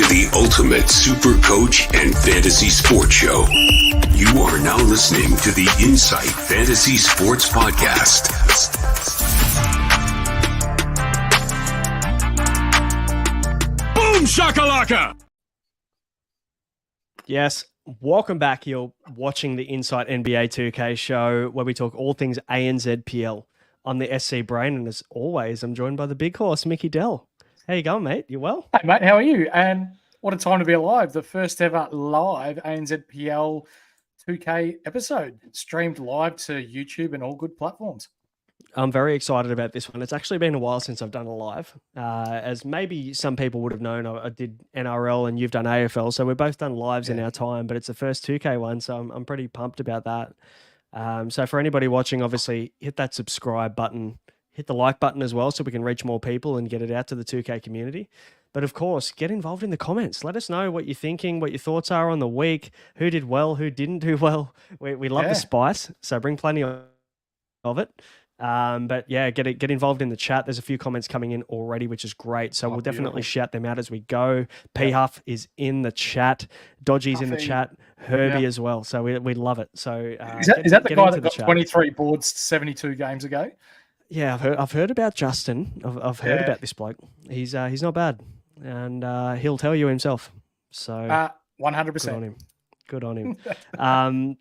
to the ultimate super coach and fantasy sports show. You are now listening to the Insight Fantasy Sports Podcast. Boom shakalaka! Yes, welcome back. You're watching the Insight NBA2K show where we talk all things ANZPL on the SC Brain. And as always, I'm joined by the big horse, Mickey Dell. How you going, mate? You well? Hey, mate, how are you? And what a time to be alive. The first ever live ANZPL 2K episode, streamed live to YouTube and all good platforms. I'm very excited about this one. It's actually been a while since I've done a live. As maybe some people would have known, I did NRL and you've done AFL, so we've both done lives in our time, but it's the first 2K one, so I'm pretty pumped about that. So for anybody watching, obviously, hit that subscribe button, hit the like button as well so we can reach more people and get it out to the 2K community. But of course, get involved in the comments. Let us know what you're thinking, what your thoughts are on the week, who did well, who didn't do well. We love the spice, so bring plenty of it. But yeah, get involved in the chat. There's a few comments coming in already, which is great. So we'll definitely shout them out as we go. P Huff is in the chat. Dodgy's in the chat. Herbie as well. So we love it. So is that the guy that got 23 boards 72 games ago? Yeah, I've heard about Justin. I've heard about this bloke. He's not bad, and he'll tell you himself. So 100%. Good on him.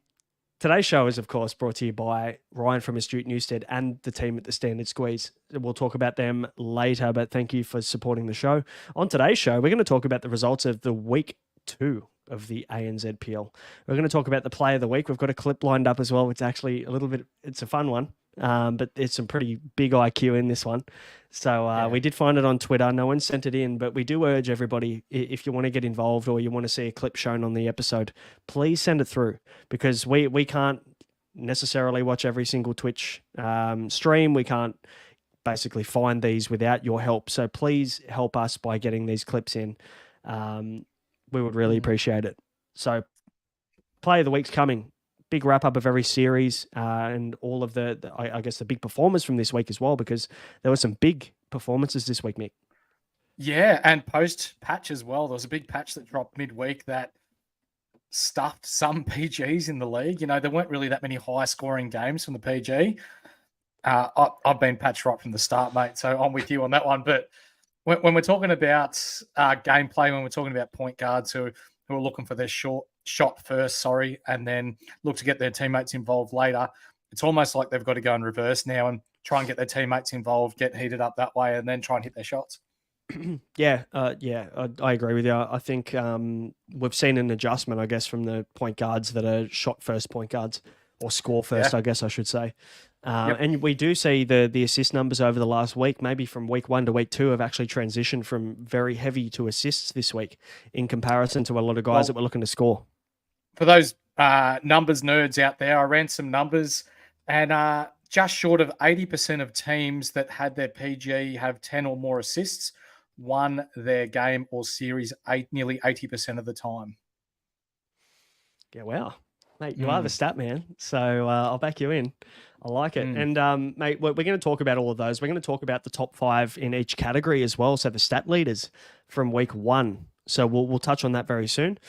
Today's show is, of course, brought to you by Ryan from Astute Newstead and the team at the Standard Squeeze. We'll talk about them later, but thank you for supporting the show. On today's show, we're going to talk about the results of the week 2 of the ANZPL. We're going to talk about the play of the week. We've got a clip lined up as well. It's actually it's a fun one, but there's some pretty big IQ in this one. So we did find it on Twitter. No one sent it in, but we do urge everybody, if you want to get involved or you want to see a clip shown on the episode, please send it through, because we can't necessarily watch every single Twitch stream. We can't basically find these without your help. So please help us by getting these clips in. We would really appreciate it. So play of the week's coming. Big wrap up of every series and all of I guess the big performers from this week as well, because there were some big performances this week, Mick. Yeah, and post patch as well. There was a big patch that dropped midweek that stuffed some PGs in the league. You know, there weren't really that many high scoring games from the PG. I've been patched right from the start, mate. So I'm with you on that one. But when we're talking about gameplay, when we're talking about point guards who are looking for their shot first, and then look to get their teammates involved later, it's almost like they've got to go in reverse now and try and get their teammates involved, get heated up that way, and then try and hit their shots. I agree with you. I think we've seen an adjustment, I guess, from the point guards that are shot first point guards, or score first, I guess I should say. And we do see the assist numbers over the last week, maybe from week 1 to week 2, have actually transitioned from very heavy to assists this week in comparison to a lot of guys that were looking to score. For those numbers nerds out there, I ran some numbers, and just short of 80% of teams that had their PG have 10 or more assists won their game or series nearly 80% of the time. Yeah, wow. Mate, you are the stat man, so I'll back you in. I like it. And, mate, we're going to talk about all of those. We're going to talk about the top 5 in each category as well, so the stat leaders from week 1. So we'll touch on that very soon.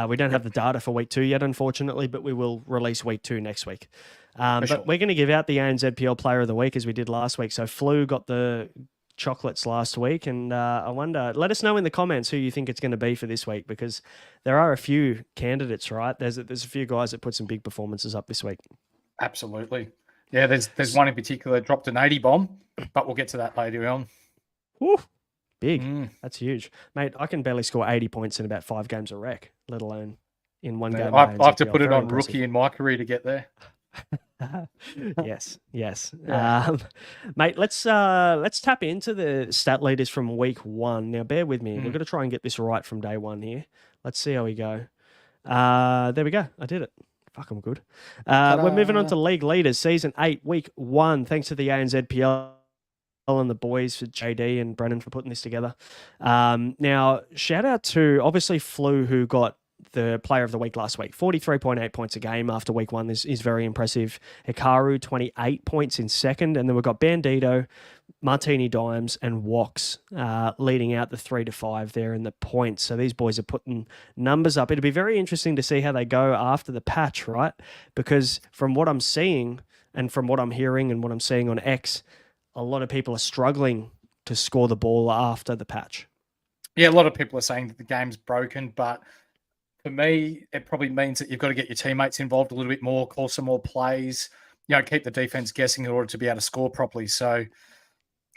We don't have the data for week 2 yet, unfortunately, but we will release week 2 next week. But we're going to give out the ANZPL Player of the Week as we did last week. So Flu got the chocolates last week, and I wonder, let us know in the comments who you think it's going to be for this week, because there are a few candidates, right? There's a few guys that put some big performances up this week. Absolutely. Yeah, there's one in particular that dropped an 80 bomb, but we'll get to that later on. Woo. Big. That's huge. Mate, I can barely score 80 points in about 5 games a rec, let alone in one game. I have to put it on rookie in my career to get there. Yes. Mate, let's tap into the stat leaders from week 1. Now, bear with me. We're going to try and get this right from day 1 here. Let's see how we go. There we go. I did it. Fuck, I'm good. We're moving on to league leaders, season 8, week 1. Thanks to the ANZPL and the boys, for JD and Brennan, for putting this together. Now, shout out to obviously Flu, who got the player of the week last week. 43.8 points a game after week one is very impressive. Hikaru, 28 points in second. And then we've got Bandito, Martini Dimes, and Wox leading out the 3 to 5 there in the points. So these boys are putting numbers up. It'll be very interesting to see how they go after the patch, right? Because from what I'm seeing and from what I'm hearing and what I'm seeing on X, a lot of people are struggling to score the ball after the patch. Yeah, a lot of people are saying that the game's broken, but for me, it probably means that you've got to get your teammates involved a little bit more, call some more plays, keep the defense guessing in order to be able to score properly. So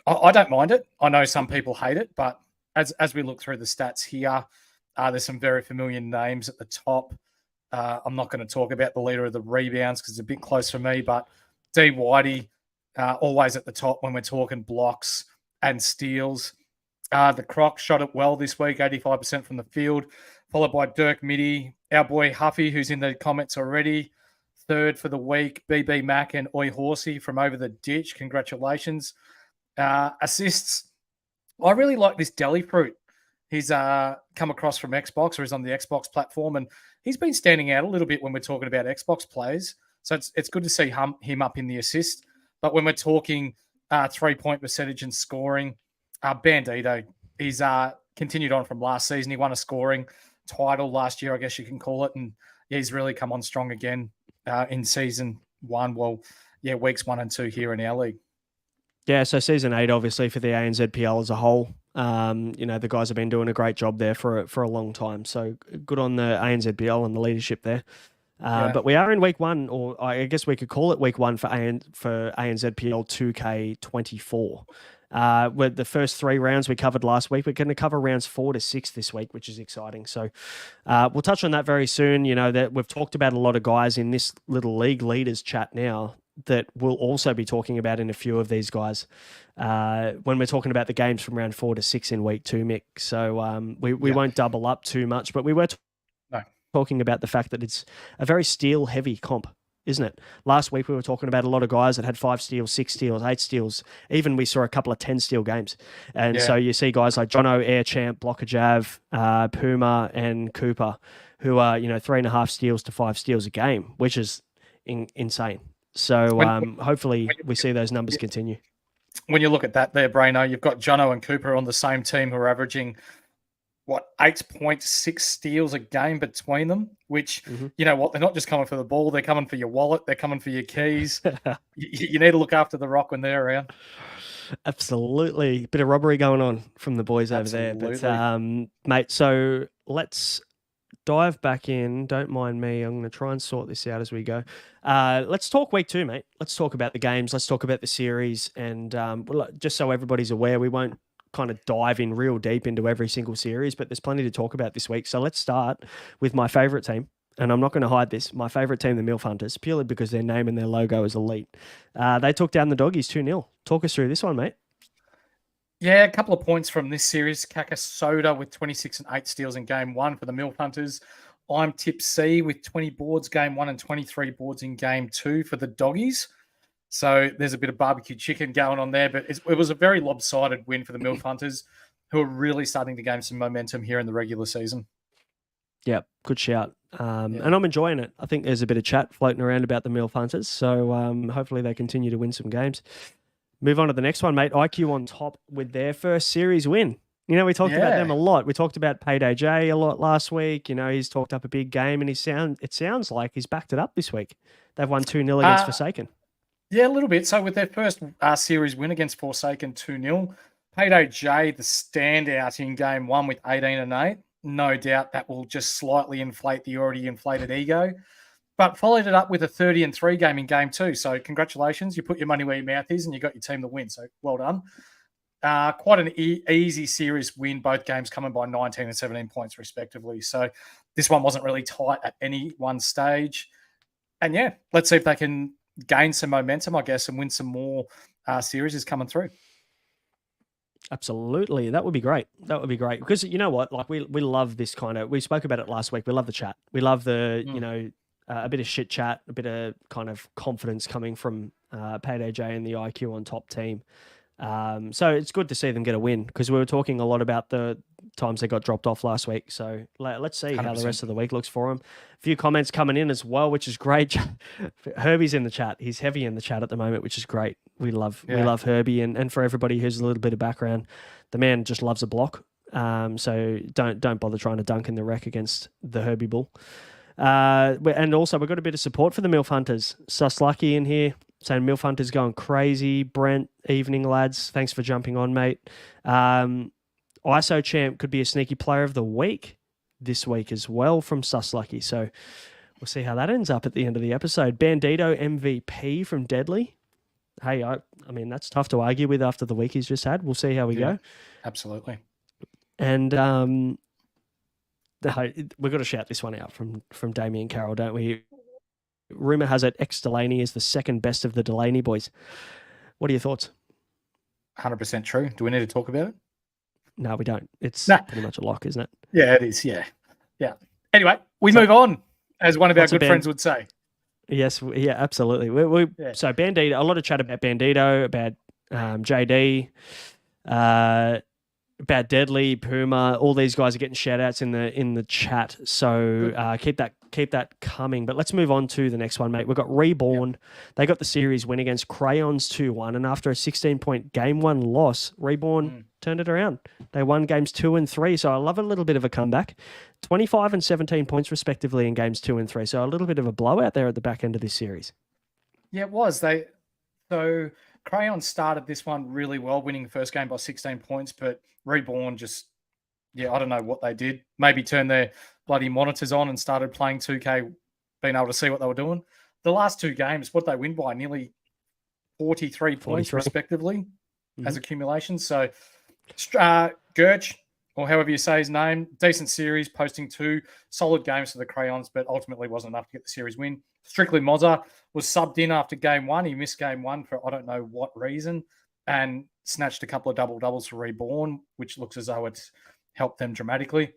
I don't mind it. I know some people hate it, but as we look through the stats here, there's some very familiar names at the top. I'm not going to talk about the leader of the rebounds because it's a bit close for me, but D. Whitey, always at the top when we're talking blocks and steals. The Croc shot it well this week, 85% from the field, followed by Dirk Mitty, our boy Huffy, who's in the comments already. Third for the week, BB Mac and Oi Horsey from over the ditch. Congratulations. Assists. I really like this Deli Fruit. He's come across from Xbox, or he's on the Xbox platform, and he's been standing out a little bit when we're talking about Xbox players. So it's good to see him up in the assist. But when we're talking 3-point percentage and scoring, Bandito, he's continued on from last season. He won a scoring title last year, I guess you can call it. And he's really come on strong again in season one. Well, weeks 1 and 2 here in our league. Yeah, so season 8, obviously, for the ANZPL as a whole. The guys have been doing a great job there for a long time. So good on the ANZPL and the leadership there. But we are in week 1, or I guess we could call it week 1 for ANZPL 2K 24. With the first 3 rounds we covered last week, we're going to cover rounds 4 to 6 this week, which is exciting. So we'll touch on that very soon. That we've talked about a lot of guys in this little league leaders chat now that we'll also be talking about in a few of these guys when we're talking about the games from round 4 to 6 in week 2, Mick. So we won't double up too much, but we were talking about the fact that it's a very steal-heavy comp, isn't it? Last week we were talking about a lot of guys that had 5 steals, 6 steals, 8 steals. Even we saw a couple of 10-steal games. And so you see guys like Jono, Air Champ, Blocker Jav, Puma, and Cooper, who are 3.5 steals to 5 steals a game, which is insane. So hopefully we see those numbers continue. When you look at that there, Braino, you've got Jono and Cooper on the same team who are averaging 8.6 steals a game between them, which, you know what, they're not just coming for the ball, they're coming for your wallet, they're coming for your keys. you need to look after the rock when they're around. Absolutely. Bit of robbery going on from the boys over there. But, mate, so let's dive back in. Don't mind me. I'm going to try and sort this out as we go. Let's talk week 2, mate. Let's talk about the games. Let's talk about the series. And just so everybody's aware, we won't kind of dive in real deep into every single series, but there's plenty to talk about this week. So let's start with my favorite team. And I'm not going to hide this. My favorite team, the MILF Hunters, purely because their name and their logo is elite. They took down the Doggies 2-0. Talk us through this one, mate. Yeah, a couple of points from this series. Kaka Soda with 26 and 8 steals in game 1 for the MILF Hunters. I'm Tip C with 20 boards game 1 and 23 boards in game 2 for the Doggies. So there's a bit of barbecue chicken going on there, but it was a very lopsided win for the MILF Hunters, who are really starting to gain some momentum here in the regular season. Yeah, good shout. And I'm enjoying it. I think there's a bit of chat floating around about the MILF Hunters, so hopefully they continue to win some games. Move on to the next one, mate. IQ on top with their first series win. We talked about them a lot. We talked about Payday J a lot last week. He's talked up a big game, and it sounds like he's backed it up this week. They've won 2-0 against Forsaken. Yeah, a little bit. So with their first series win against Forsaken 2-0, Payday J, the standout in game 1 with 18 and 8. No doubt that will just slightly inflate the already inflated ego. But followed it up with a 30 and 3 game in game 2. So congratulations. You put your money where your mouth is and you got your team to win. So well done. Quite an easy series win, both games coming by 19 and 17 points respectively. So this one wasn't really tight at any one stage. And let's see if they can gain some momentum, I guess, and win some more series coming through. Absolutely. That would be great. That would be great. Because you know what? Like we love this kind of, we spoke about it last week. We love the chat. We love the, a bit of shit chat, a bit of kind of confidence coming from Payday J and the IQ on top team. So it's good to see them get a win, because we were talking a lot about the times they got dropped off last week. So let's see how the 100%. rest of the week looks for him. A few comments coming in as well, which is great. Herbie's in the chat. He's heavy in the chat at the moment, which is great. We love Herbie, and for everybody who's a little bit of background, the man just loves a block. So don't bother trying to dunk in the wreck against the Herbie Bull. And also we've got a bit of support for the MILF Hunters. Suslucky in here saying MILF Hunters going crazy. Brent, evening lads. Thanks for jumping on, mate. ISO Champ could be a sneaky player of the week this week as well from Suslucky. So we'll see how that ends up at the end of the episode. Bandito MVP from Deadly. Hey, I mean, that's tough to argue with after the week he's just had. We'll see how we go. Absolutely. And we've got to shout this one out from Damien Carroll, don't we? Rumour has it X Delaney is the second best of the Delaney boys. What are your thoughts? 100% true. Do we need to talk about it? No, we don't. It's pretty much a lock, isn't it? Yeah, it is. Yeah. Anyway, we move on, as one of our good friends would say. Yes, yeah, absolutely. So Bandito, a lot of chat about Bandito, about JD, about Deadly, Puma. All these guys are getting shout outs in the chat. So keep that coming. But let's move on to the next one, mate. We've got Reborn. Yep. They got the series win against Crayons 2-1. And after a 16-point game 1 loss, Reborn turned it around. They won games 2 and 3. So I love a little bit of a comeback. 25 and 17 points respectively in games 2 and 3. So a little bit of a blowout there at the back end of this series. Yeah, it was. So Crayons started this one really well, winning the first game by 16 points, but Reborn just, I don't know what they did. Maybe turned their bloody monitors on and started playing 2K, being able to see what they were doing. The last 2 games, what they win by? Nearly 43 points respectively as accumulation. So Gertch, or however you say his name, decent series, posting 2 solid games for the Crayons, but ultimately wasn't enough to get the series win. Strictly Mozza was subbed in after game 1. He missed game 1 for I don't know what reason and snatched a couple of double-doubles for Reborn, which looks as though it's helped them dramatically.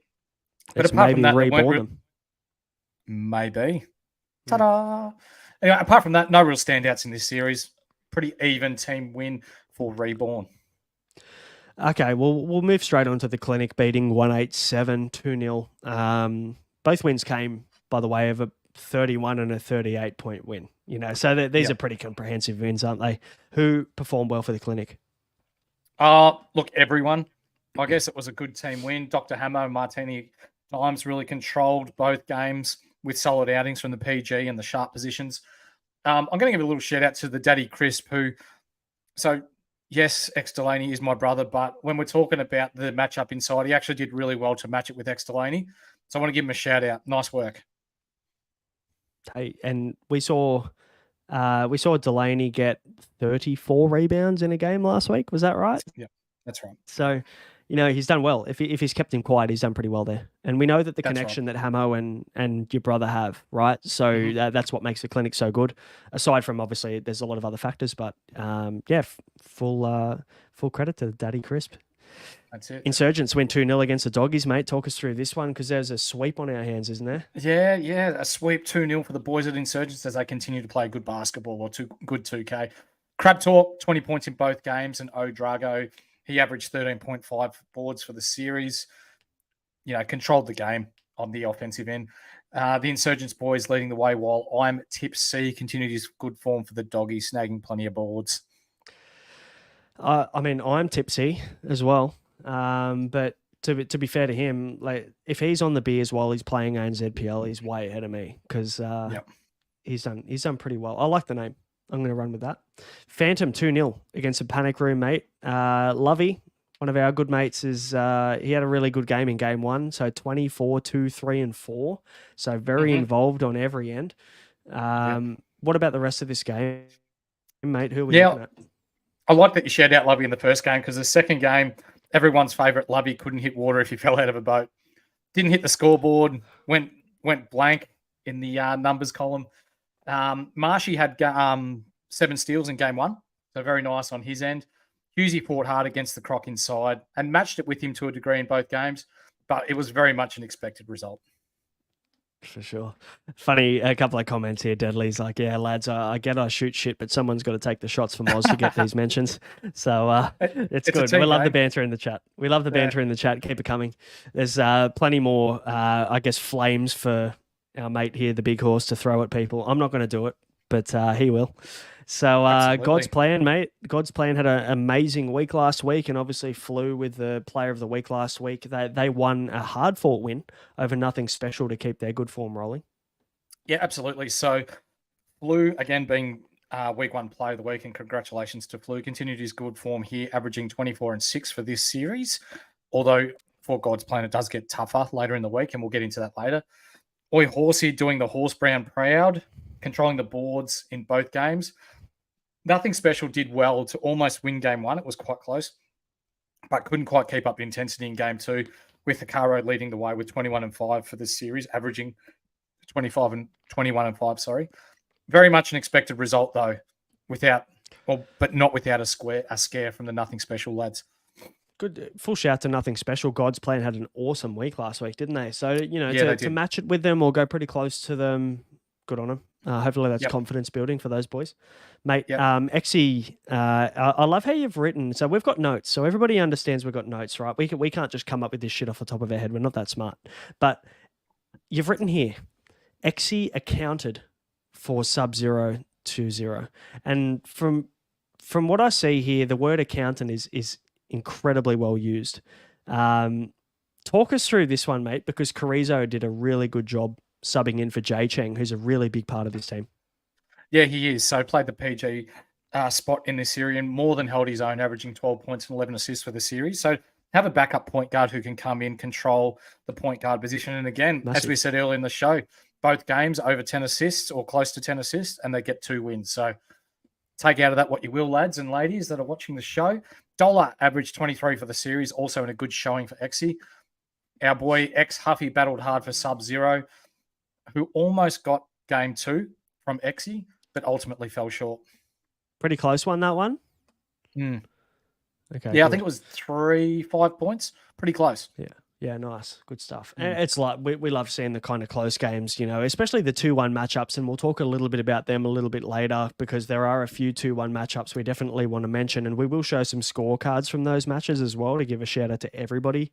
But apart from that, maybe. Ta-da! Anyway, apart from that, no real standouts in this series. Pretty even team win for Reborn. Okay, well, we'll move straight on to the clinic, beating 187 2-0. Both wins came by the way of a 31 and a 38-point win. So these are pretty comprehensive wins, aren't they? Who performed well for the clinic? Look, everyone. I guess it was a good team win. Dr. Hamo and Martini Times really controlled both games with solid outings from the PG and the sharp positions. I'm going to give a little shout out to the Daddy Crisp, yes, X Delaney is my brother, but when we're talking about the matchup inside, he actually did really well to match it with X Delaney. So I want to give him a shout out. Nice work. Hey, and we saw Delaney get 34 rebounds in a game last week. Was that right? Yeah, that's right. So, he's done well. If he's kept him quiet, he's done pretty well there. And we know that the connection that Hamo and your brother have, right? So that's what makes the clinic so good. Aside from, obviously, there's a lot of other factors, but full credit to Daddy Crisp. That's it. Insurgents win 2-0 against the Doggies, mate. Talk us through this one because there's a sweep on our hands, isn't there? Yeah, a sweep 2-0 for the boys at Insurgents as they continue to play good basketball or good 2K. Crab Talk, 20 points in both games, and O Drago, he averaged 13.5 boards for the series. Controlled the game on the offensive end. The Insurgents boys leading the way while I'm Tip C continued his good form for the Doggies, snagging plenty of boards. I'm tipsy as well. But to be fair to him, like if he's on the beers while he's playing ANZPL, he's way ahead of me because he's done pretty well. I like the name. I'm going to run with that. Phantom 2-0 against the Panic Room, mate. Lovey, one of our good mates, he had a really good game in game 1. So 24, 2, 3, and 4. So very involved on every end. What about the rest of this game, mate? Who are we looking at? I like that you shared out Lovey in the first game because the second game, everyone's favourite Lovey couldn't hit water if he fell out of a boat. Didn't hit the scoreboard, went blank in the numbers column. Marshy had 7 steals in game 1, so very nice on his end. Husey fought hard against the Croc inside and matched it with him to a degree in both games, but it was very much an expected result. For sure. Funny, a couple of comments here. Deadly's like, yeah, lads, I get I shoot shit, but someone's got to take the shots for Moz to get these mentions. So it's It's a good. team We love the game. banter in the chat. We love the Yeah. banter in the chat. Keep it coming. There's plenty more, I guess, flames for our mate here, the big horse, to throw at people. I'm not going to do it, but he will. So Absolutely. God's plan, mate. God's plan had an amazing week last week, and obviously flew with the Player of the Week last week. They won a hard fought win over Nothing Special to keep their good form rolling. Yeah, absolutely. So, Flu, again, being week one player of the week, and congratulations to Flu. Continued his good form here, averaging 24 and 6 for this series. Although, for God's plan, it does get tougher later in the week, and we'll get into that later. Oi Horsey doing the Horse Brown proud, controlling the boards in both games. Nothing Special did well to almost win game one. It was quite close, but couldn't quite keep up the intensity in game two, with Hikaru leading the way with 21 and 5 for this series, averaging 25 and 21 and 5, sorry. Very much an expected result, though, but not without a scare from the Nothing Special lads. Good full shout to Nothing Special. God's plan had an awesome week last week, didn't they? So, to match it with them or go pretty close to them, good on them. Hopefully that's confidence building for those boys. Mate, Exy, I love how you've written. So we've got notes. So everybody understands we've got notes, right? We can't just come up with this shit off the top of our head. We're not that smart. But you've written here, Exy accounted for Sub-Zero 2-0. And from what I see here, the word accountant is incredibly well used. Talk us through this one, mate, because Carrizo did a really good job subbing in for Jay Cheng, who's a really big part of this team. Yeah, he is. So played the PG spot in this series and more than held his own, averaging 12 points and 11 assists for the series. So have a backup point guard who can come in, control the point guard position. And again, as we said earlier in the show, both games over 10 assists or close to 10 assists, and they get 2 wins. So take out of that what you will, lads and ladies that are watching the show. Dollar averaged 23 for the series, also in a good showing for Exy. Our boy Huffy battled hard for Sub-Zero, who almost got game 2 from Exy, but ultimately fell short. Pretty close one, that one? Okay. Yeah, good. I think it was 3-5 points. Pretty close. Yeah, nice. Good stuff. And it's like we love seeing the kind of close games, especially the 2-1 matchups. And we'll talk a little bit about them a little bit later because there are a few 2-1 matchups we definitely want to mention. And we will show some scorecards from those matches as well to give a shout out to everybody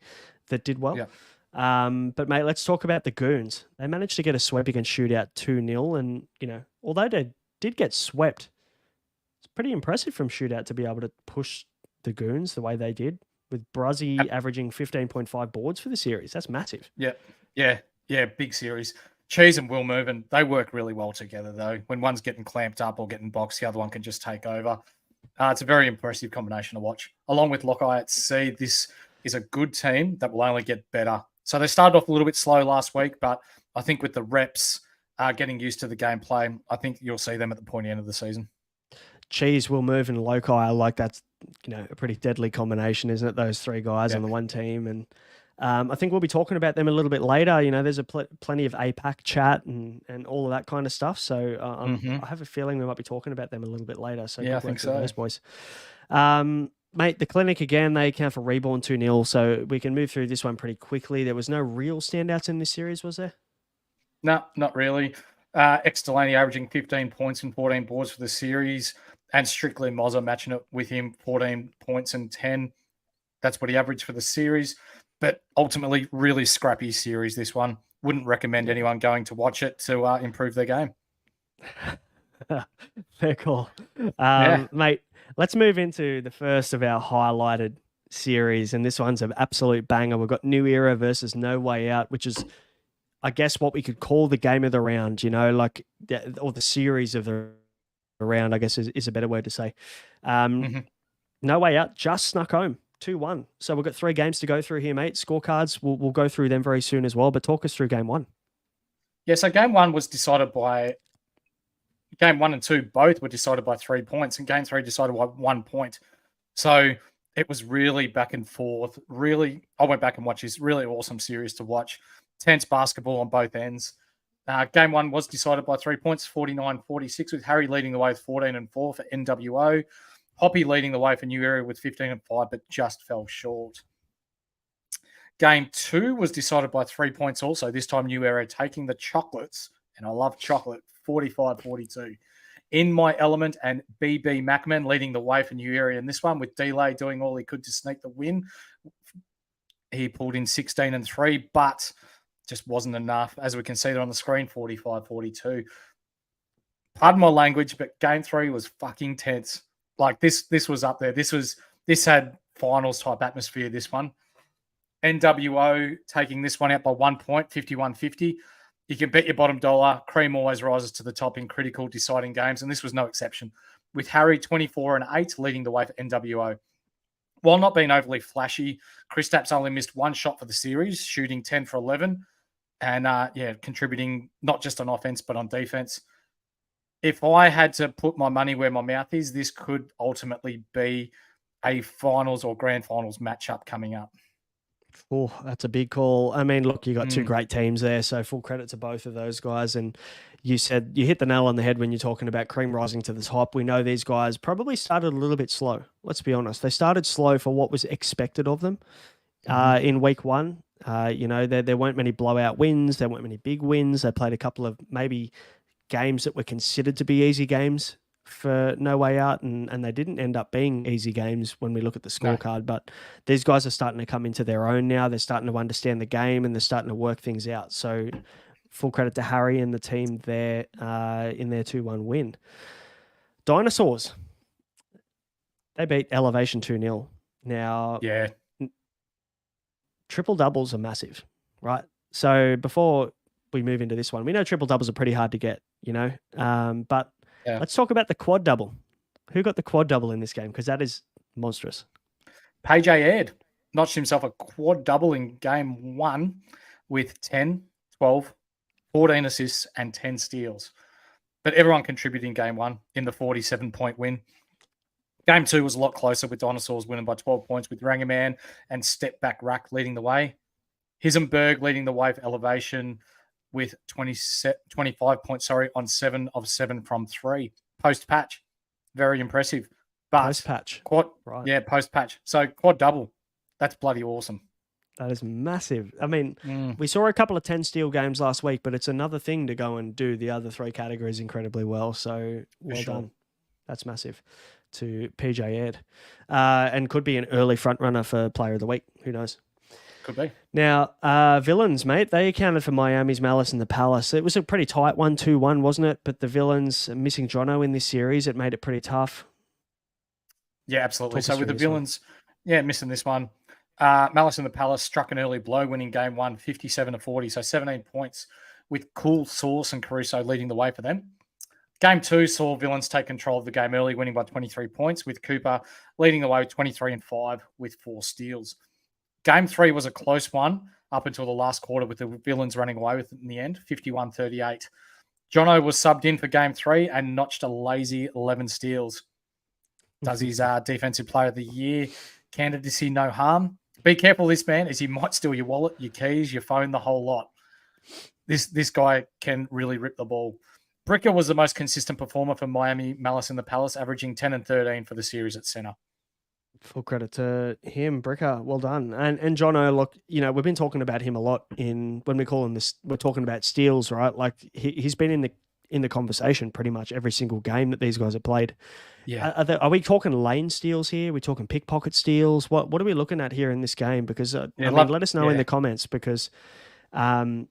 that did well. Yeah. But, mate, let's talk about the Goons. They managed to get a sweep against Shootout 2-0. And, although they did get swept, it's pretty impressive from Shootout to be able to push the Goons the way they did, with Bruzzy averaging 15.5 boards for the series. That's massive. Yeah, big series. Cheese and Will Movin, they work really well together, though. When one's getting clamped up or getting boxed, the other one can just take over. It's a very impressive combination to watch. Along with Lockeye at Sea, this is a good team that will only get better. So they started off a little bit slow last week, but I think with the reps getting used to the gameplay, I think you'll see them at the pointy end of the season. Cheese, Will Move, and Loci, like that's a pretty deadly combination, isn't it? Those three guys on the one team, and I think we'll be talking about them a little bit later. There's a plenty of APAC chat and all of that kind of stuff. So I have a feeling we might be talking about them a little bit later. So yeah, I think so. Those boys. Mate, the Clinic again, they account for Reborn 2-0, so we can move through this one pretty quickly. There was no real standouts in this series, was there? No, not really. Delaney averaging 15 points and 14 boards for the series, and Strictly Mozza matching it with him, 14 points and 10. That's what he averaged for the series. But ultimately, really scrappy series, this one. Wouldn't recommend anyone going to watch it to improve their game. Very cool. Mate, let's move into the first of our highlighted series, and this one's an absolute banger. We've got New Era versus No Way Out, which is, I guess, what we could call the game of the round, or the series of the round, I guess is a better word to say. No Way Out just snuck home 2-1. So we've got 3 games to go through here, mate. Scorecards, we'll go through them very soon as well, but talk us through game 1. Yeah, so game 1 was decided by... Game 1 and 2 both were decided by 3 points, and game 3 decided by 1 point. So it was really back and forth. Really, I went back and watched this really awesome series to watch. Tense basketball on both ends. Game 1 was decided by 3 points, 49-46, with Harry leading the way with 14 and 4 for NWO. Hoppy leading the way for New Era with 15 and 5, but just fell short. Game 2 was decided by 3 points also. This time, New Era taking the chocolates, and I love chocolate, 45-42. In my element, and BB Macman leading the way for New Era in this one, with Delay doing all he could to sneak the win. He pulled in 16 and 3, but just wasn't enough. As we can see there on the screen, 45-42. Pardon my language, but game 3 was fucking tense. Like this was up there. This had finals type atmosphere, this one. NWO taking this one out by 1 point, 51-50. You can bet your bottom dollar. Cream always rises to the top in critical deciding games, and this was no exception. With Harry 24 and 8 leading the way for NWO. While not being overly flashy, Kristaps only missed one shot for the series, shooting 10 for 11, and contributing not just on offense but on defense. If I had to put my money where my mouth is, this could ultimately be a finals or grand finals matchup coming up. Oh, that's a big call. I mean, look, you got two great teams there, so full credit to both of those guys. And you said you hit the nail on the head when you're talking about cream rising to the top. We know these guys probably started a little bit slow. Let's be honest. They started slow for what was expected of them in week 1. There weren't many blowout wins. There weren't many big wins. They played a couple of maybe games that were considered to be easy games for No Way Out, and they didn't end up being easy games when we look at the scorecard. No. But these guys are starting to come into their own now. They're starting to understand the game, and they're starting to work things out. So full credit to Harry and the team there in their 2-1 win. Dinosaurs, they beat Elevation 2-0. Now, triple doubles are massive, right? So before we move into this one, we know triple doubles are pretty hard to get, but let's talk about the quad double. Who got the quad double in this game? Because that is monstrous. Page Ed notched himself a quad double in game 1 with 10, 12, 14 assists and 10 steals. But everyone contributed in game 1 in the 47-point win. Game 2 was a lot closer with Dinosaurs winning by 12 points with Rangaman and Step Back Rack leading the way. Hisenberg leading the way for Elevation with 25 points, on 7 of 7 from 3. Post-patch, very impressive. But post-patch. Quad, right. Yeah, post-patch. So quad double, that's bloody awesome. That is massive. I mean, we saw a couple of 10 steal games last week, but it's another thing to go and do the other 3 categories incredibly well. So well done. That's massive to PJ Ed. And could be an early front runner for Player of the Week. Who knows? Could be. Now, Villains, mate, they accounted for Miami's Malice and the Palace. It was a pretty tight 1-2-1, wasn't it? But the Villains missing Jono in this series, it made it pretty tough. Yeah, absolutely. So with the Villains, missing this one. Malice and the Palace struck an early blow, winning game 1, 57-40. So 17 points with Cool Sauce and Caruso leading the way for them. Game 2 saw Villains take control of the game early, winning by 23 points, with Cooper leading the way with 23 and 5 with 4 steals. Game 3 was a close one up until the last quarter, with the Villains running away with it in the end, 51-38. Jono was subbed in for game 3 and notched a lazy 11 steals. Does his Defensive Player of the Year candidacy no harm? Be careful, this man, as he might steal your wallet, your keys, your phone, the whole lot. This guy can really rip the ball. Bricker was the most consistent performer for Miami Malice in the Palace, averaging 10 and 13 for the series at center. Full credit to him, Bricker. Well done. And Jono, look, we've been talking about him a lot when we call him this. We're talking about steals, right? Like he's been in the conversation pretty much every single game that these guys have played. Yeah. Are we talking lane steals here? Are we talking pickpocket steals? What are we looking at here in this game? Because let us know in the comments, because from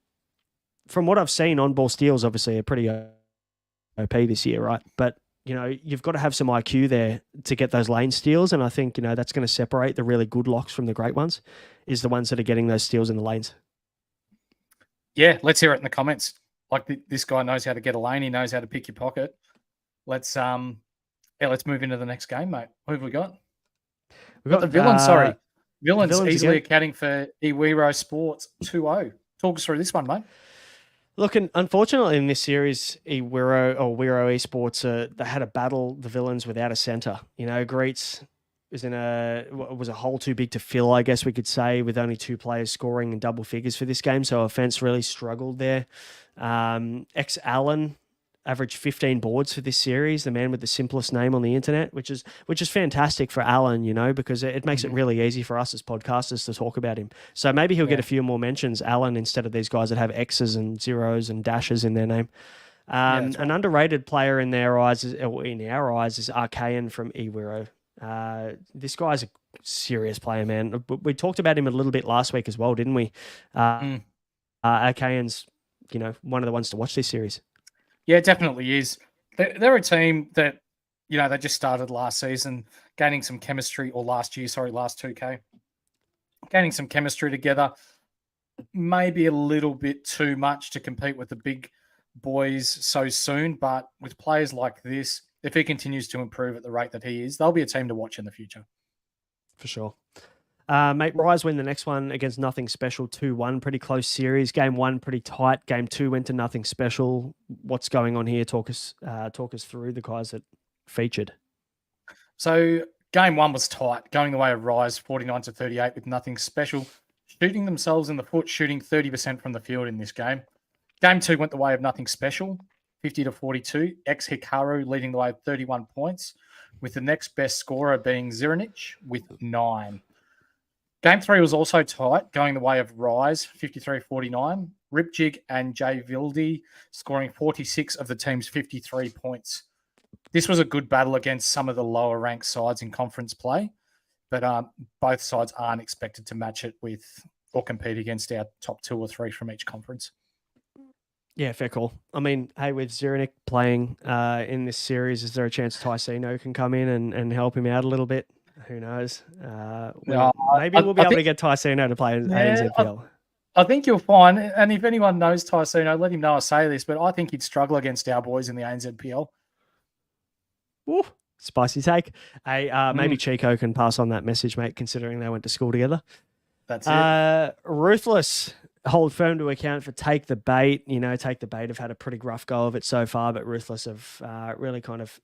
what I've seen, on-ball steals obviously are pretty OP this year, right? But you've got to have some IQ there to get those lane steals. And I think, that's going to separate the really good locks from the great ones, is the ones that are getting those steals in the lanes. Yeah, let's hear it in the comments. Like this guy knows how to get a lane. He knows how to pick your pocket. Let's move into the next game, mate. Who have we got? We've got the Villains, Villains easily accounting for Iwiro Sports 2-0. Talk us through this one, mate. Look, unfortunately in this series, Wiro Esports, they had to battle the Villains without a center. Greets was was a hole too big to fill, I guess we could say, with only 2 players scoring in double figures for this game. So offense really struggled there. Allen averaged 15 boards for this series, the man with the simplest name on the internet, which is fantastic for Alan, because it makes it really easy for us as podcasters to talk about him. So maybe he'll get a few more mentions, Alan, instead of these guys that have X's and zeros and dashes in their name. An underrated player in our eyes is Archaean from Iwiro. This guy's a serious player, man. We talked about him a little bit last week as well, didn't we? Archaean's, one of the ones to watch this series. Yeah, it definitely is. They're a team that, they just started last season, gaining some chemistry, or last year, last 2K. Gaining some chemistry together. Maybe a little bit too much to compete with the big boys so soon, but with players like this, if he continues to improve at the rate that he is, they'll be a team to watch in the future. For sure. Mate, Rise win the next one against Nothing Special 2-1. Pretty close series. Game 1 pretty tight. Game 2 went to Nothing Special. What's going on here? Talk us through the guys that featured. So game 1 was tight, going the way of Rise, 49-38 with Nothing Special, shooting themselves in the foot, shooting 30% from the field in this game. Game 2 went the way of Nothing Special, 50-42. Ex Hikaru leading the way with 31 points, with the next best scorer being Ziranich with 9. Game 3 was also tight, going the way of Rise, 53-49. Ripjig and Jay Vildi scoring 46 of the team's 53 points. This was a good battle against some of the lower ranked sides in conference play, but both sides aren't expected to match it with or compete against our top 2 or 3 from each conference. Yeah, fair call. I mean, hey, with Ziranic playing in this series, is there a chance Ticino can come in and help him out a little bit? Who knows? Maybe we'll be able to get Ticino to play in ANZPL. I think you'll find, and if anyone knows Ticino, let him know I say this, but I think he'd struggle against our boys in the ANZPL. Ooh, spicy take. Hey, maybe Chico can pass on that message, mate, considering they went to school together. That's it. Ruthless hold firm to account for Take the Bait. Take the Bait have had a pretty rough go of it so far, but Ruthless have really kind of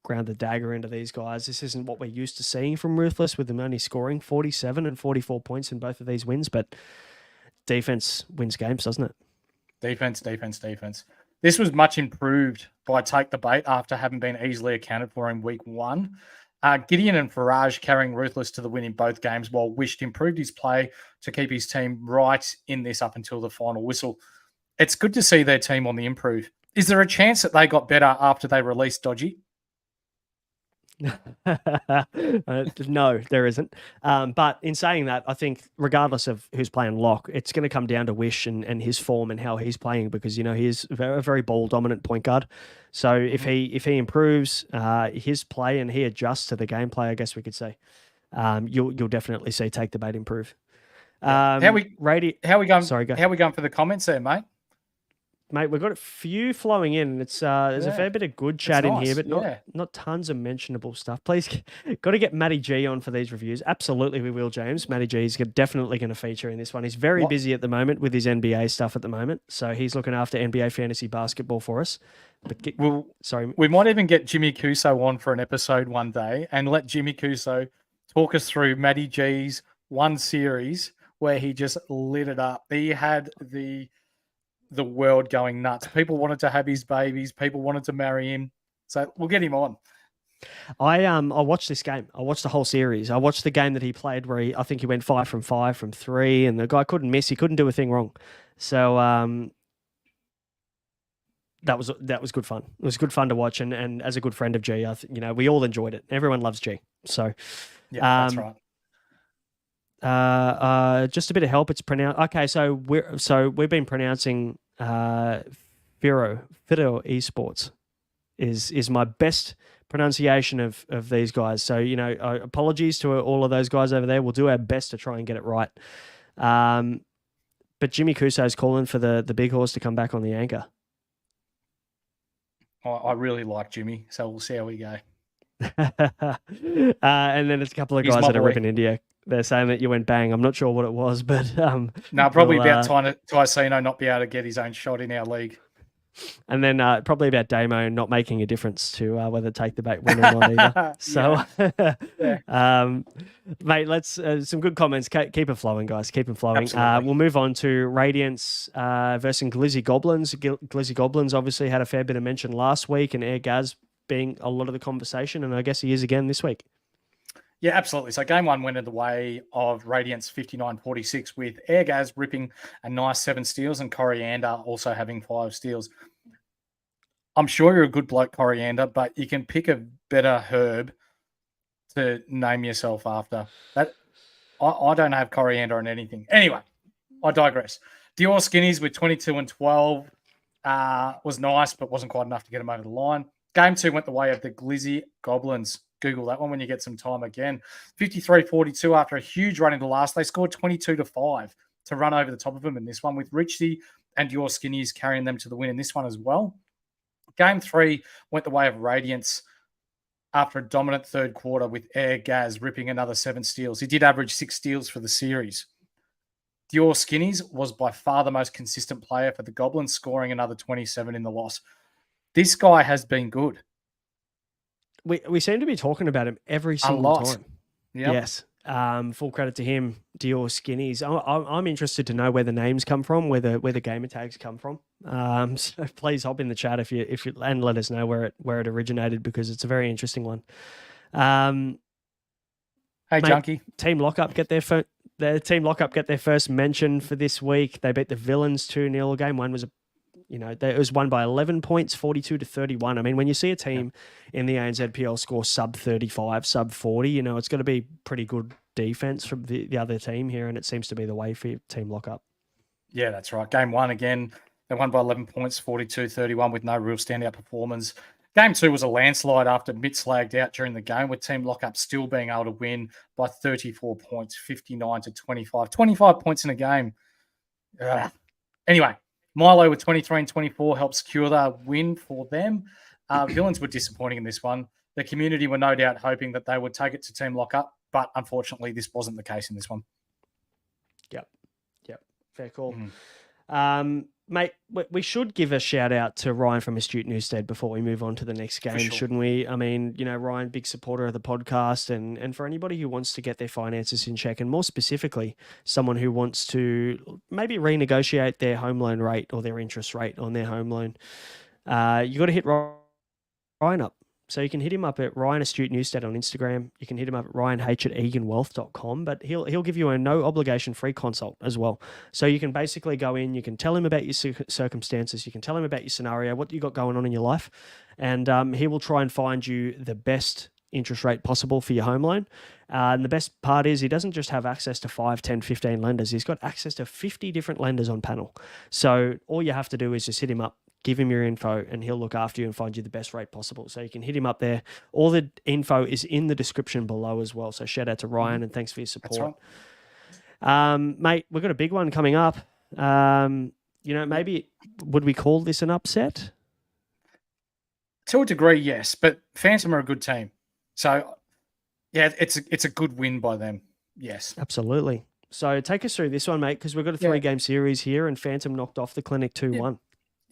ground the dagger into these guys. This isn't what we're used to seeing from Ruthless, with them only scoring 47 and 44 points in both of these wins, but defense wins games, doesn't it? Defense. This was much improved by Take the Bait after having been easily accounted for in week 1. Gideon and Farage carrying Ruthless to the win in both games, while Wisht improved his play to keep his team right in this up until the final whistle. It's good to see their team on the improve. Is there a chance that they got better after they released Dodgy? No, there isn't. But in saying that, I think regardless of who's playing lock, it's going to come down to Wish and his form and how he's playing, because he is a very ball dominant point guard. So if he improves his play and he adjusts to the gameplay, I guess we could say, you'll definitely see Take the Bait improve. How we going? Sorry, go. How are we going for the comments there, mate? Mate, we've got a few flowing in, and it's there's a fair bit of good chat in here, but not tons of mentionable stuff. Please, got to get Matty G on for these reviews. Absolutely, we will, James. Matty G is definitely going to feature in this one. He's very busy at the moment with his NBA stuff at the moment, so he's looking after NBA fantasy basketball for us. But we might even get Jimmy Cuso on for an episode one day and let Jimmy Cuso talk us through Matty G's one series where he just lit it up. He had the world going nuts. People wanted to have his babies. People wanted to marry him. So we'll get him on. I watched this game. I watched the whole series. I watched the game that he played where I think he went 5 from 5 from 3, and the guy couldn't miss. He couldn't do a thing wrong. So that was good fun. It was good fun to watch, and as a good friend of G, we all enjoyed it. Everyone loves G. So yeah, that's right. Just a bit of help. It's pronounced. Okay, so we've been pronouncing Firo Esports is my best pronunciation of these guys. So apologies to all of those guys over there. We'll do our best to try and get it right. But Jimmy Cuso's calling for the big horse to come back on the anchor. I really like Jimmy, so we'll see how we go. And then it's a couple of guys that are ripping India. They're saying that you went bang. I'm not sure what it was, but no, probably about Ticino not be able to get his own shot in our league. And then probably about Damo not making a difference to whether take the bait win or not either. So, mate, let's some good comments. Keep it flowing, guys. Keep it flowing. We'll move on to Radiance versus Glizzy Goblins. Glizzy Goblins obviously had a fair bit of mention last week, and Air Gaz being a lot of the conversation, and I guess he is again this week. Yeah, absolutely. So game one went in the way of Radiance 59-46 with Air Gaz ripping a nice 7 steals and Coriander also having 5 steals. I'm sure you're a good bloke, Coriander, but you can pick a better herb to name yourself after. That I don't have Coriander on anything. Anyway, I digress. Dior Skinnies with 22 and 12 was nice, but wasn't quite enough to get them over the line. Game 2 went the way of the Glizzy Goblins. Google that one when you get some time again. 53-42 after a huge run into last. They scored 22-5 to run over the top of them in this one, with Richie and Dior Skinnies carrying them to the win in this one as well. Game 3 went the way of Radiance after a dominant third quarter with Air Gaz ripping another 7 steals. He did average 6 steals for the series. Dior Skinnies was by far the most consistent player for the Goblins, scoring another 27 in the loss. This guy has been good. We seem to be talking about him every single time. Yep. Yes. Full credit to him, Dior Skinnies. I'm interested to know where the names come from, where the gamer tags come from. So please hop in the chat if you and let us know where it originated, because it's a very interesting one. Hey, mate, Junkie. Team Lockup get their first mention for this week. They beat the Villains 2-0. Game 1 was it was won by 11 points, 42-31. I mean, when you see a team in the ANZPL score sub 35, sub 40, it's got to be pretty good defense from the other team here, and it seems to be the way for Team Lockup. Yeah, that's right. Game 1, again, they won by 11 points, 42-31, with no real standout performance. Game 2 was a landslide after Mitt slagged out during the game, with Team Lockup still being able to win by 34 points, 59-25. 25 points in a game. Anyway, Milo with 23 and 24 helped secure the win for them. Villains were disappointing in this one. The community were no doubt hoping that they would take it to Team Lockup, but unfortunately, this wasn't the case in this one. Yep. Fair call. Mate, we should give a shout out to Ryan from Astute Newstead before we move on to the next game, shouldn't we? I mean, Ryan, big supporter of the podcast, and for anybody who wants to get their finances in check, and more specifically, someone who wants to maybe renegotiate their home loan rate or their interest rate on their home loan, you got to hit Ryan up. So you can hit him up at Ryan Astute Newstead on Instagram. You can hit him up at ryanh@eganwealth.com, but he'll give you a no obligation free consult as well. So you can basically go in, you can tell him about your circumstances, you can tell him about your scenario, what you got going on in your life, and he will try and find you the best interest rate possible for your home loan. And the best part is he doesn't just have access to 5, 10, 15 lenders. He's got access to 50 different lenders on panel. So all you have to do is just hit him up, give him your info, and he'll look after you and find you the best rate possible. So you can hit him up there. All the info is in the description below as well. So shout out to Ryan and thanks for your support. Right. Mate, we've got a big one coming up. Maybe would we call this an upset? To a degree, yes, but Phantom are a good team. So yeah, it's a good win by them. Yes. Absolutely. So take us through this one, mate, because we've got a 3-game series here, and Phantom knocked off the Clinic 2-1.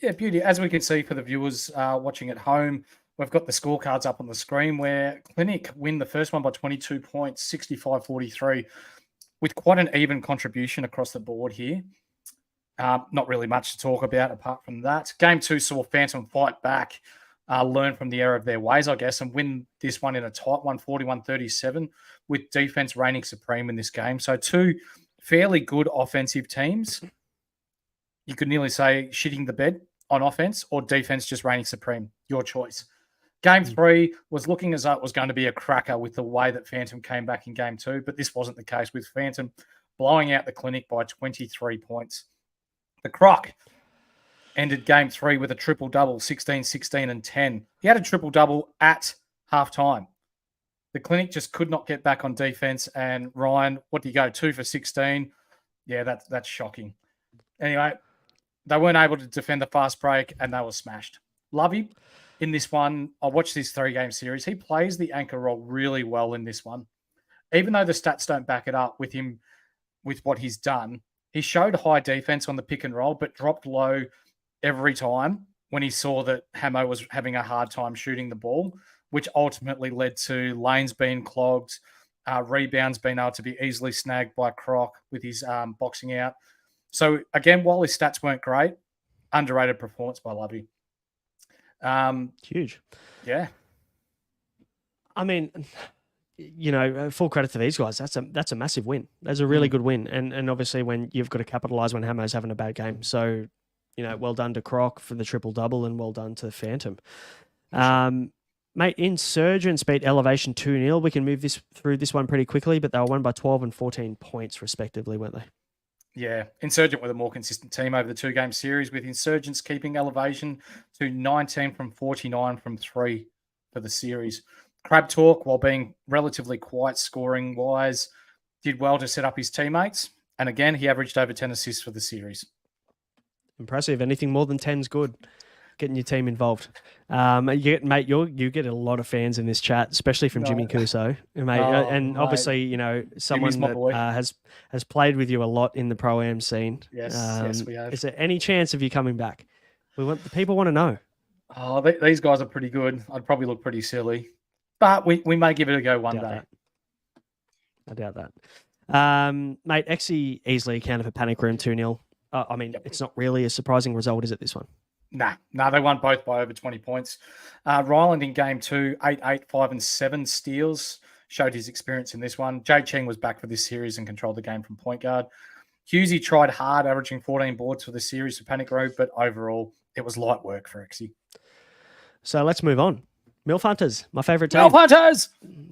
Yeah, beauty. As we can see for the viewers watching at home, we've got the scorecards up on the screen where Clinic win the first one by 22 points, 65-43, with quite an even contribution across the board here. Not really much to talk about apart from that. Game 2 saw Phantom fight back, learn from the error of their ways, I guess, and win this one in a tight one, 41-37, with defense reigning supreme in this game. So 2 fairly good offensive teams. You could nearly say shitting the bed on offense or defense just reigning supreme. Your choice. Game 3 was looking as though it was going to be a cracker with the way that Phantom came back in Game 2, but this wasn't the case, with Phantom blowing out the Clinic by 23 points. The Croc ended Game 3 with a triple-double, 16, 16, and 10. He had a triple-double at halftime. The Clinic just could not get back on defense, and Ryan, what do you go, 2 for 16? Yeah, that's shocking. Anyway, they weren't able to defend the fast break, and they were smashed. Lovey, in this one, I watched this 3-game series. He plays the anchor role really well in this one. Even though the stats don't back it up with him, with what he's done, he showed high defense on the pick and roll, but dropped low every time when he saw that Hamo was having a hard time shooting the ball, which ultimately led to lanes being clogged, rebounds being able to be easily snagged by Croc with his boxing out. So again, while his stats weren't great, underrated performance by Lovey. Huge. Yeah. I mean, full credit to these guys. That's a massive win. That's a really good win. And obviously when you've got to capitalize when Hamo's having a bad game. So, well done to Croc for the triple-double and well done to Phantom. Mate, Insurgents beat Elevation 2-0. We can move through this one pretty quickly, but they were won by 12 and 14 points respectively, weren't they? Yeah, Insurgent were the more consistent team over the 2-game series, with Insurgents keeping Elevation to 19 from 49 from 3 for the series. Crab Talk, while being relatively quiet scoring-wise, did well to set up his teammates. And again, he averaged over 10 assists for the series. Impressive. Anything more than 10's good. Getting your team involved. You get a lot of fans in this chat, especially from Jimmy Cuso, mate. Obviously, someone that has played with you a lot in the pro-am scene. Yes, we have. Is there any chance of you coming back? The people want to know. Oh, these guys are pretty good. I'd probably look pretty silly, but we may give it a go one day. I doubt that. Mate, Exy easily accounted for Panic Room 2-0. It's not really a surprising result, is it, this one? Nah, they won both by over 20 points. Ryland in game 2, 8, 5, and 7 steals, showed his experience in this one. Jay Cheng was back for this series and controlled the game from point guard. Hughesy tried hard, averaging 14 boards for the series for Panic Room, but overall, it was light work for Exy. So let's move on. Milf Hunters, my favorite team. Milf Hunters!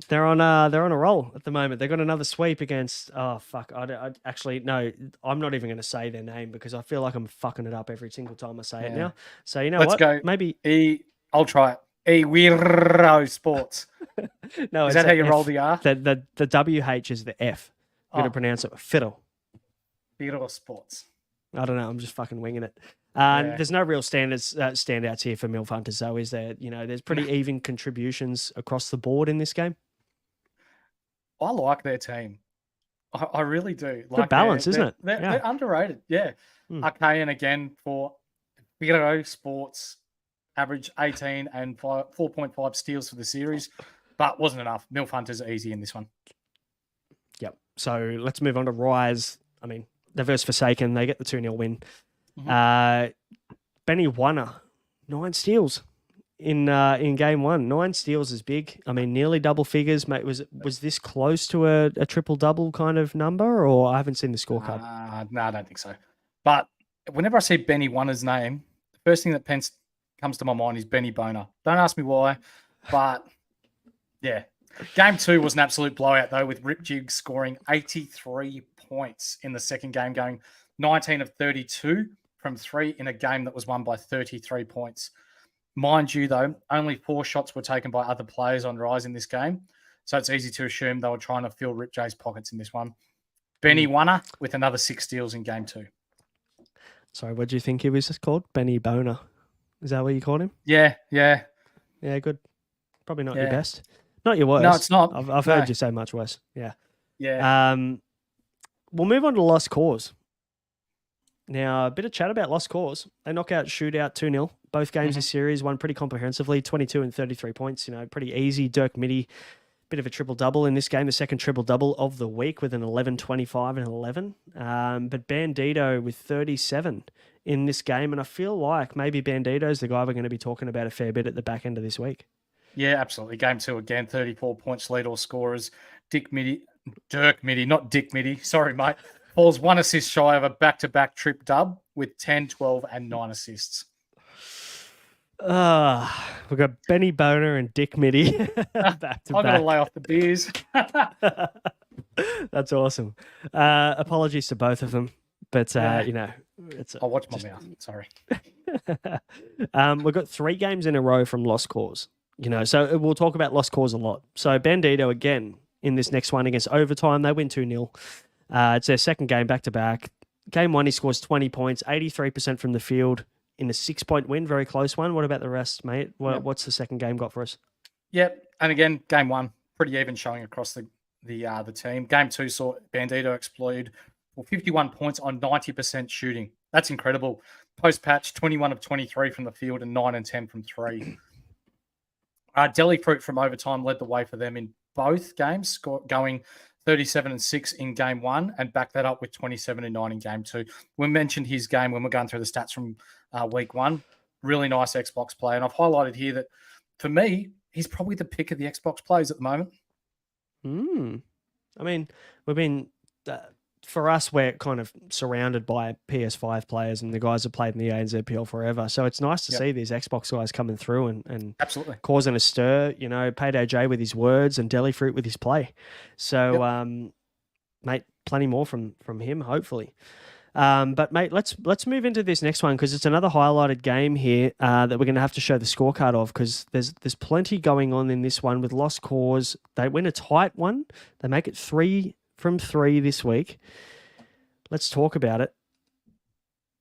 They're on a roll at the moment. They've got another sweep against. Oh fuck! I actually no. I'm not even going to say their name because I feel like I'm fucking it up every single time I say it now. So Let's go. Maybe I'll try it. Wiro Sports. No, is that how you roll the R? The WH is the F. You're going to pronounce it fiddle. Wiro Sports. I don't know. I'm just fucking winging it. There's no real standouts here for Milf Hunters, though, is there? There's pretty even contributions across the board in this game. I like their team. I really do. Good balance, isn't it? They're underrated. Yeah. Archaean again for Viro Sports, average 18 and 4.5 steals for the series, but wasn't enough. Milf Hunters are easy in this one. Yep. So let's move on to Rise. They're versus Forsaken. They get the 2-0 win. Benny Wanner, 9 steals in game 1. 9 steals is big. Nearly double figures, mate. Was this close to a triple-double kind of number, or I haven't seen the scorecard? No, I don't think so. But whenever I see Benny Wanner's name, the first thing that comes to my mind is Benny Boner. Don't ask me why, but yeah. Game 2 was an absolute blowout, though, with Rip Jig scoring 83 points in the second game, going 19 of 32 from 3 in a game that was won by 33 points. Mind you, though, only 4 shots were taken by other players on Rise in this game, so it's easy to assume they were trying to fill Rip J's pockets in this one. Benny Wanner with another 6 steals in game 2. Sorry, what do you think he was just called? Benny Boner. Is that what you called him? Yeah. Yeah, good. Probably not your best. Not your worst. No, it's not. I've heard you say much worse. Yeah. Yeah. We'll move on to Lost Cause. Now, a bit of chat about Lost Cause. They knock out Shootout 2-0. Both games this series won pretty comprehensively, 22 and 33 points. Pretty easy. Dirk Mitty, bit of a triple-double in this game, the second triple-double of the week with an 11, 25, and 11. But Bandito with 37 in this game. And I feel like maybe Bandito's the guy we're going to be talking about a fair bit at the back end of this week. Yeah, absolutely. Game 2 again, 34 points lead all scorers. Dirk Mitty, not Dick Mitty. Sorry, mate. Falls 1 assist shy of a back-to-back trip dub with 10, 12, and 9 assists. We've got Benny Boner and Dick Mitty back to I've got to lay off the beers. That's awesome. Apologies to both of them, but I'll watch my mouth. Sorry. We've got 3 games in a row from Lost Cause. So we'll talk about Lost Cause a lot. So Bandito again in this next one against Overtime, they win 2-0. It's their second game back-to-back. Game 1, he scores 20 points, 83% from the field in a 6-point win, very close one. What about the rest, mate? What's the second game got for us? Yep, and again, game 1, pretty even showing across the team. Game 2 saw Bandito explode for 51 points on 90% shooting. That's incredible. Post-patch, 21 of 23 from the field and 9 and 10 from 3. Delhi Fruit from overtime led the way for them in both games, going 37 and 6 in game 1 and backed that up with 27 and 9 in game 2. We mentioned his game when we're going through the stats from week 1. Really nice Xbox play. And I've highlighted here that, for me, he's probably the pick of the Xbox players at the moment. I mean, we've been... for us, we're kind of surrounded by PS5 players and the guys have played in the ANZPL forever. So it's nice to see these Xbox guys coming through and absolutely causing a stir, Payday J with his words and Delhi Fruit with his play. So, mate, plenty more from him, hopefully. But mate, let's move into this next one because it's another highlighted game here that we're going to have to show the scorecard of because there's plenty going on in this one with Lost Cause. They win a tight one. They make it 3 from 3 this week. Let's talk about it.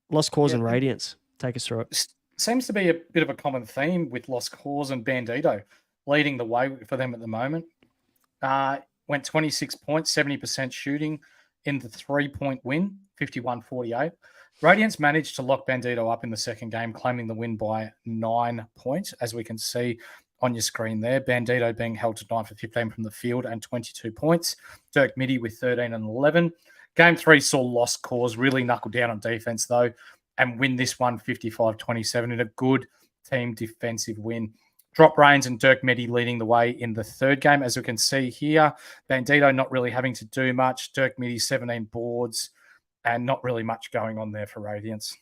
Lost Cause and Radiance. Take us through it. Seems to be a bit of a common theme with Lost Cause and Bandito leading the way for them at the moment. Went 26 points, 70% shooting in the 3-point win, 51-48. Radiance managed to lock Bandito up in the second game, claiming the win by 9 points, as we can see on your screen there. Bandito being held to 9 for 15 from the field and 22 points. Dirk Mitty with 13 and 11. Game 3 saw Lost Cause really knuckle down on defense, though, and win this one 55-27 in a good team defensive win. Drop Rains and Dirk Mitty leading the way in the third game, as we can see here. Bandito not really having to do much. Dirk Mitty 17 boards and not really much going on there for Radiance.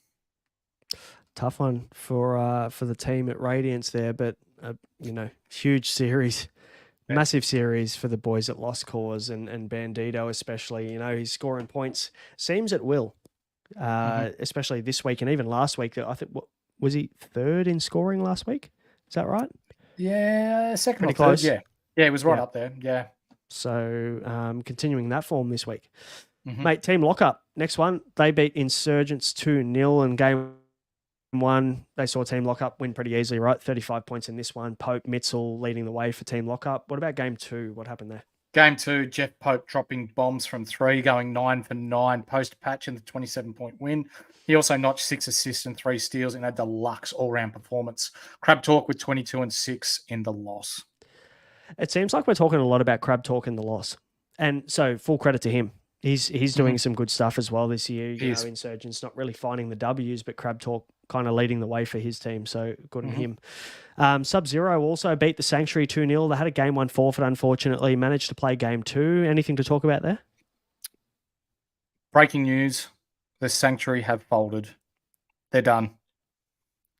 Tough one for the team at Radiance there, but huge series, massive series for the boys at Lost Cause and Bandito especially. He's scoring points, seems at will, especially this week and even last week. I think, was he third in scoring last week? Is that right? Yeah, second pretty or third. Close. Yeah, it was right up there. Yeah. So continuing that form this week. Mate, Team Lockup, next one. They beat Insurgents 2-0 in game 1. They saw Team Lockup win pretty easily, right? 35 points in this one. Pope, Mitzel leading the way for Team Lockup. What about game 2? What happened there? Game 2, Jeff Pope dropping bombs from 3, going 9 for 9 post-patch in the 27-point win. He also notched 6 assists and 3 steals in a deluxe all-round performance. Crab Talk with 22 and 6 in the loss. It seems like we're talking a lot about Crab Talk in the loss. And so full credit to him. He's doing some good stuff as well this year. Insurgents not really finding the W's, but Crab Talk kind of leading the way for his team. So good on him. Sub-Zero also beat the Sanctuary 2-0. They had a game 1 forfeit, unfortunately. Managed to play game 2. Anything to talk about there? Breaking news. The Sanctuary have folded. They're done.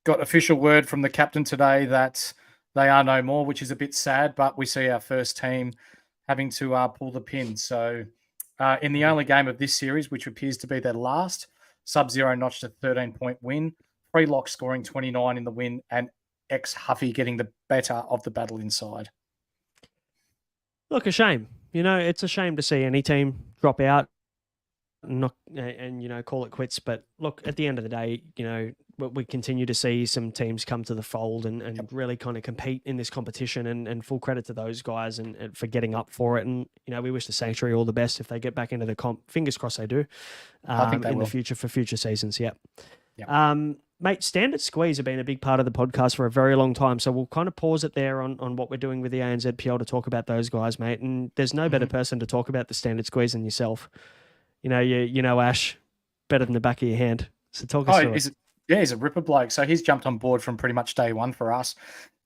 Got official word from the captain today that they are no more, which is a bit sad, but we see our first team having to pull the pin. So in the only game of this series, which appears to be their last, Sub-Zero notched a 13-point win, Freelock scoring 29 in the win, and ex-Huffy getting the better of the battle inside. Look, a shame. It's a shame to see any team drop out and call it quits. But look, at the end of the day, we continue to see some teams come to the fold and really kind of compete in this competition and full credit to those guys and for getting up for it. And, we wish the Sanctuary all the best if they get back into the comp. Fingers crossed they do I think they in will. the future for future seasons. Yep. Yep. Mate, Standard Squeeze have been a big part of the podcast for a very long time. So we'll kind of pause it there on what we're doing with the ANZPL to talk about those guys, mate. And there's no better person to talk about the Standard Squeeze than yourself. Ash better than the back of your hand. So talk us through it. He's a ripper bloke. So he's jumped on board from pretty much day one for us.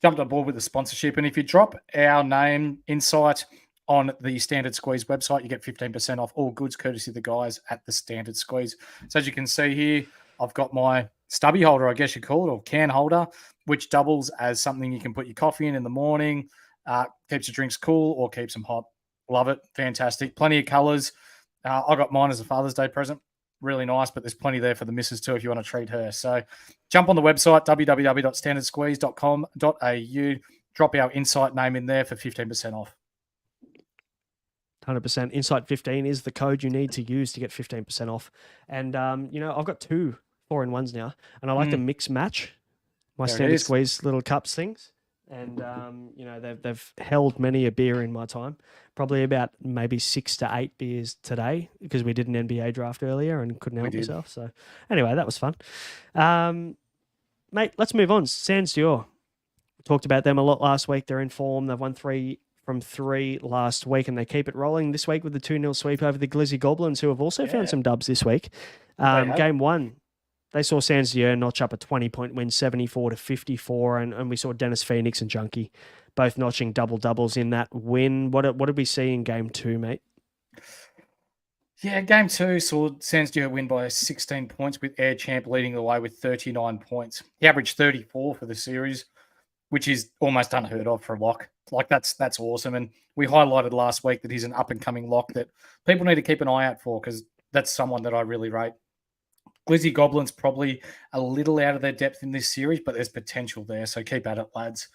Jumped on board with the sponsorship. And if you drop our name, Insight, on the Standard Squeeze website, you get 15% off all goods courtesy of the guys at the Standard Squeeze. So as you can see here, I've got my stubby holder, I guess you call it, or can holder, which doubles as something you can put your coffee in the morning, keeps your drinks cool or keeps them hot. Love it. Fantastic. Plenty of colors. I got mine as a Father's Day present. Really nice, but there's plenty there for the missus too if you want to treat her. So jump on the website, www.standardsqueeze.com.au. Drop our Insight name in there for 15% off. 100%. Insight 15 is the code you need to use to get 15% off. And, I've got 2 4-in-1s now, and I like to mix match my There it Standard is. Squeeze little cups things. And they've held many a beer in my time. Probably about maybe 6 to 8 beers today because we did an NBA draft earlier and couldn't help myself. So anyway, that was fun. Mate, let's move on. Sans Dior. We talked about them a lot last week. They're in form. They've won 3 from 3 last week, and they keep it rolling this week with the 2-0 sweep over the Glizzy Goblins, who have also found some dubs this week. Game 1, they saw Sans Dior notch up a 20-point win, 74-54, and we saw Dennis Phoenix and Junkie both notching double-doubles in that win. What did we see in Game 2, mate? Yeah, Game 2 saw Sans Dior win by 16 points with Air Champ leading the way with 39 points. He averaged 34 for the series, which is almost unheard of for a lock. Like, that's awesome. And we highlighted last week that he's an up-and-coming lock that people need to keep an eye out for because that's someone that I really rate. Glizzy Goblins probably a little out of their depth in this series, but there's potential there, so keep at it, lads.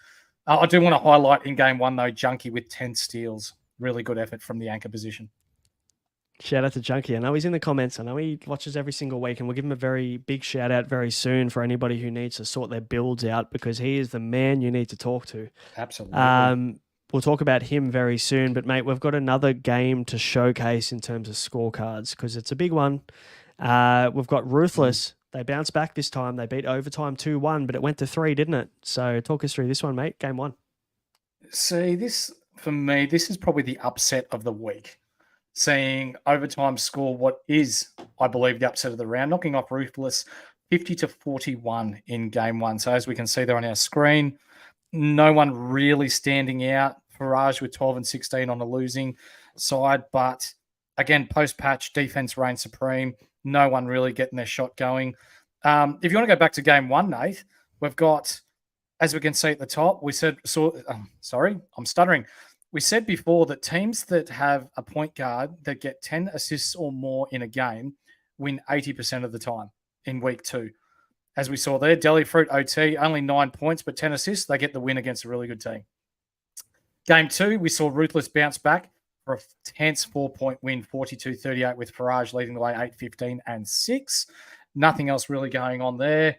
I do want to highlight in Game 1, though, Junkie with 10 steals. Really good effort from the anchor position. Shout out to Junkie. I know he's in the comments. I know he watches every single week, and we'll give him a very big shout out very soon for anybody who needs to sort their builds out because he is the man you need to talk to. Absolutely. We'll talk about him very soon, but mate, we've got another game to showcase in terms of scorecards because it's a big one. We've got Ruthless. They bounced back this time. They beat Overtime 2-1, but it went to 3, didn't it? So talk us through this one, mate. Game 1. See, for me, this is probably the upset of the week. Seeing Overtime score what is, I believe, the upset of the round, knocking off Ruthless 50-41 in Game 1. So as we can see there on our screen, no one really standing out. Farage with 12 and 16 on the losing side. But again, post-patch, defense reigned supreme. No one really getting their shot going. If you want to go back to Game 1, Nate, we've got, as we can see at the top, we said before that teams that have a point guard that get 10 assists or more in a game win 80% of the time in week 2. As we saw there, Deli Fruit OT, only 9 points, but 10 assists. They get the win against a really good team. Game 2, we saw Ruthless bounce back for a tense 4-point win, 42-38 with Farage leading the way 8-15 and 6. Nothing else really going on there.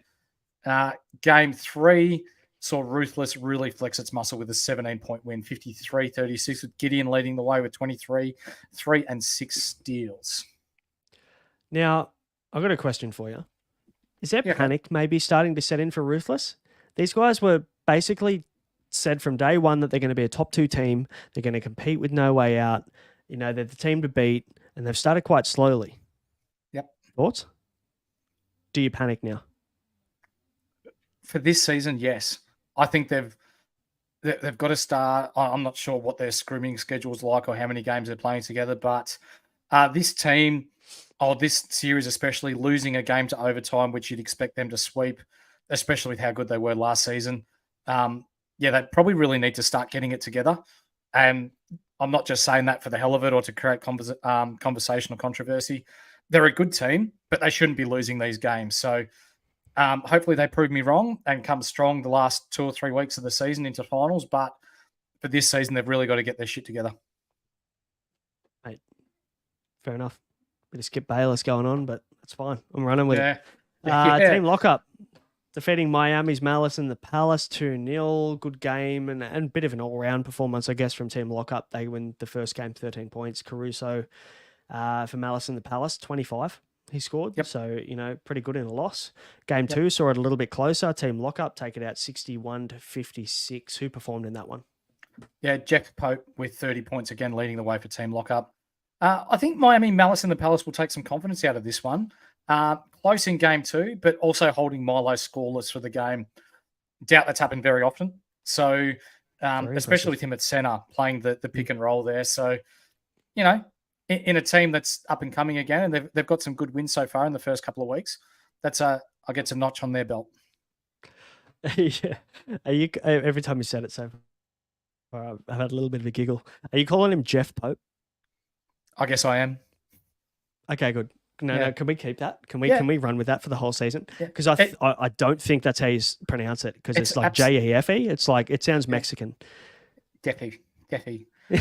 Game 3 saw Ruthless really flex its muscle with a 17-point win, 53-36 with Gideon leading the way with 23, 3 and 6 steals. Now, I've got a question for you. Is there panic maybe starting to set in for Ruthless? These guys were basically said from day one that they're going to be a top 2 team. They're going to compete with no way out. You know, they're the team to beat, and they've started quite slowly. Yep. Thoughts? Do you panic now? For this season, yes. I think they've got to start. I'm not sure what their scrimming schedule is like or how many games they're playing together, but this team, this series especially, losing a game to Overtime, which you'd expect them to sweep, especially with how good they were last season. They probably really need to start getting it together. And I'm not just saying that for the hell of it or to create conversational controversy. They're a good team, but they shouldn't be losing these games. So hopefully they prove me wrong and come strong the last 2 or 3 weeks of the season into finals. But for this season, they've really got to get their shit together. Mate, fair enough. Bit of Skip Bayless going on, but that's fine. I'm running with it. Team Lockup defeating Miami's Malice in the Palace 2-0. Good game and a bit of an all-round performance, I guess, from Team Lockup. They win the first game 13 points. Caruso for Malice in the Palace, 25. He scored. Yep. So, pretty good in a loss. Game 2 saw it a little bit closer. Team Lockup take it out 61-56. Who performed in that one? Yeah, Jeff Pope with 30 points again, leading the way for Team Lockup. I think Miami Malice in the Palace will take some confidence out of this one. Close in Game 2, but also holding Milo scoreless for the game. Doubt that's happened very often. So, especially with him at center, playing the pick and roll there. So, in a team that's up and coming again, and they've got some good wins so far in the first couple of weeks. I get a notch on their belt. Yeah. Every time you said it so far, I've had a little bit of a giggle. Are you calling him Jeff Pope? I guess I am. Okay, good. No, can we keep that? Can we run with that for the whole season? Because I don't think that's how you pronounce it, because it's like Jefe. It's like, it sounds Mexican. Jeffy.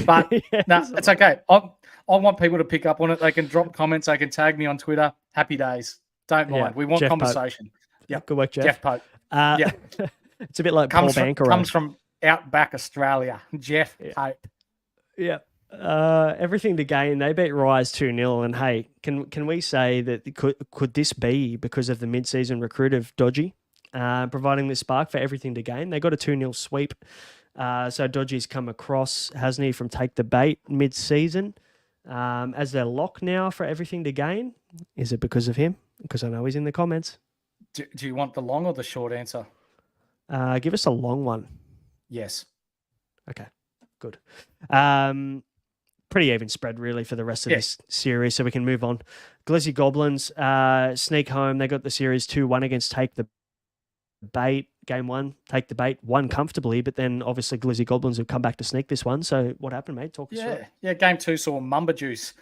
But no, it's okay. I want people to pick up on it. They can drop comments. They can tag me on Twitter. Happy days. Don't mind. Yeah, we want Jeff conversation. Yeah, good work, Jeff. Jeff Pope. It's a bit like Paul Banquero. Outback Australia, Jeff Yeah. Pape. Yeah. Everything to gain. They beat Rise 2-0. And hey, can we say that could this be because of the mid-season recruit of Dodgy providing the spark for everything to gain? They got a 2-0 sweep. So Dodgy's come across, hasn't he, from Take the Bait mid-season as their lock now for everything to gain. Is it because of him? Because I know he's in the comments. Do you want the long or the short answer? Give us a long one. Yes. Okay, good. Pretty even spread, really, for the rest of this series, so we can move on. Glizzy Goblins sneak home. They got the series 2-1 against Take the Bait. Game 1, Take the Bait, won comfortably, but then obviously Glizzy Goblins have come back to sneak this one. So what happened, mate? Talk us through it. Yeah, Game 2 saw Mumba Juice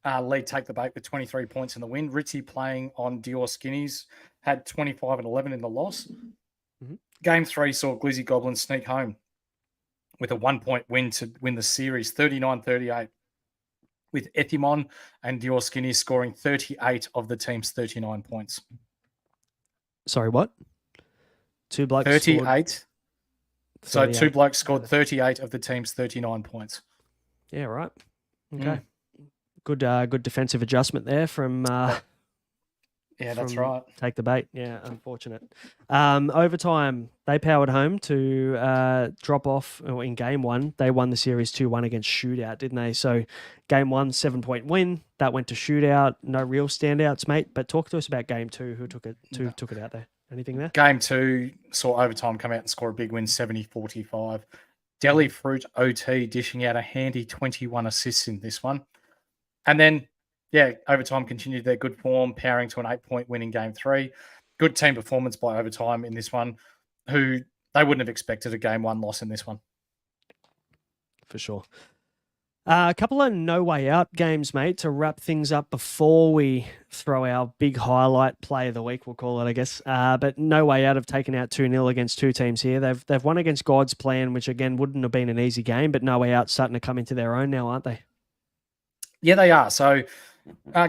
lead Take the Bait with 23 points in the win. Ritzy playing on Dior Skinnies had 25 and 11 in the loss. Mhm. Game 3 saw Glizzy Goblins sneak home with a 1-point win to win the series, 39-38, with Ethimon and Dior Skinnies scoring 38 of the team's 39 points. Sorry, what? Two blokes 38. So 38. two blokes scored 38 of the team's 39 points. Yeah, right. Okay. Good defensive adjustment there from Yeah, that's from right. Take the Bait. Yeah, unfortunate. Overtime, they powered home to drop off in game 1. They won the series 2-1 against Shootout, didn't they? So game 1, 7-point win. That went to Shootout. No real standouts, mate. But talk to us about game 2. Who took it out there? Anything there? Game 2 saw overtime come out and score a big win, 70-45. Delhi Fruit OT dishing out a handy 21 assists in this one. And then, overtime continued their good form, powering to an 8-point win in game 3. Good team performance by overtime in this one, who they wouldn't have expected a game 1 loss in this one. For sure. A couple of no way out games, mate, to wrap things up before we throw our big highlight play of the week, we'll call it, I guess. But no way out of taking out 2-0 against two teams here. They've won against God's Plan, which again wouldn't have been an easy game, but no way out starting to come into their own now, aren't they? Yeah, they are. So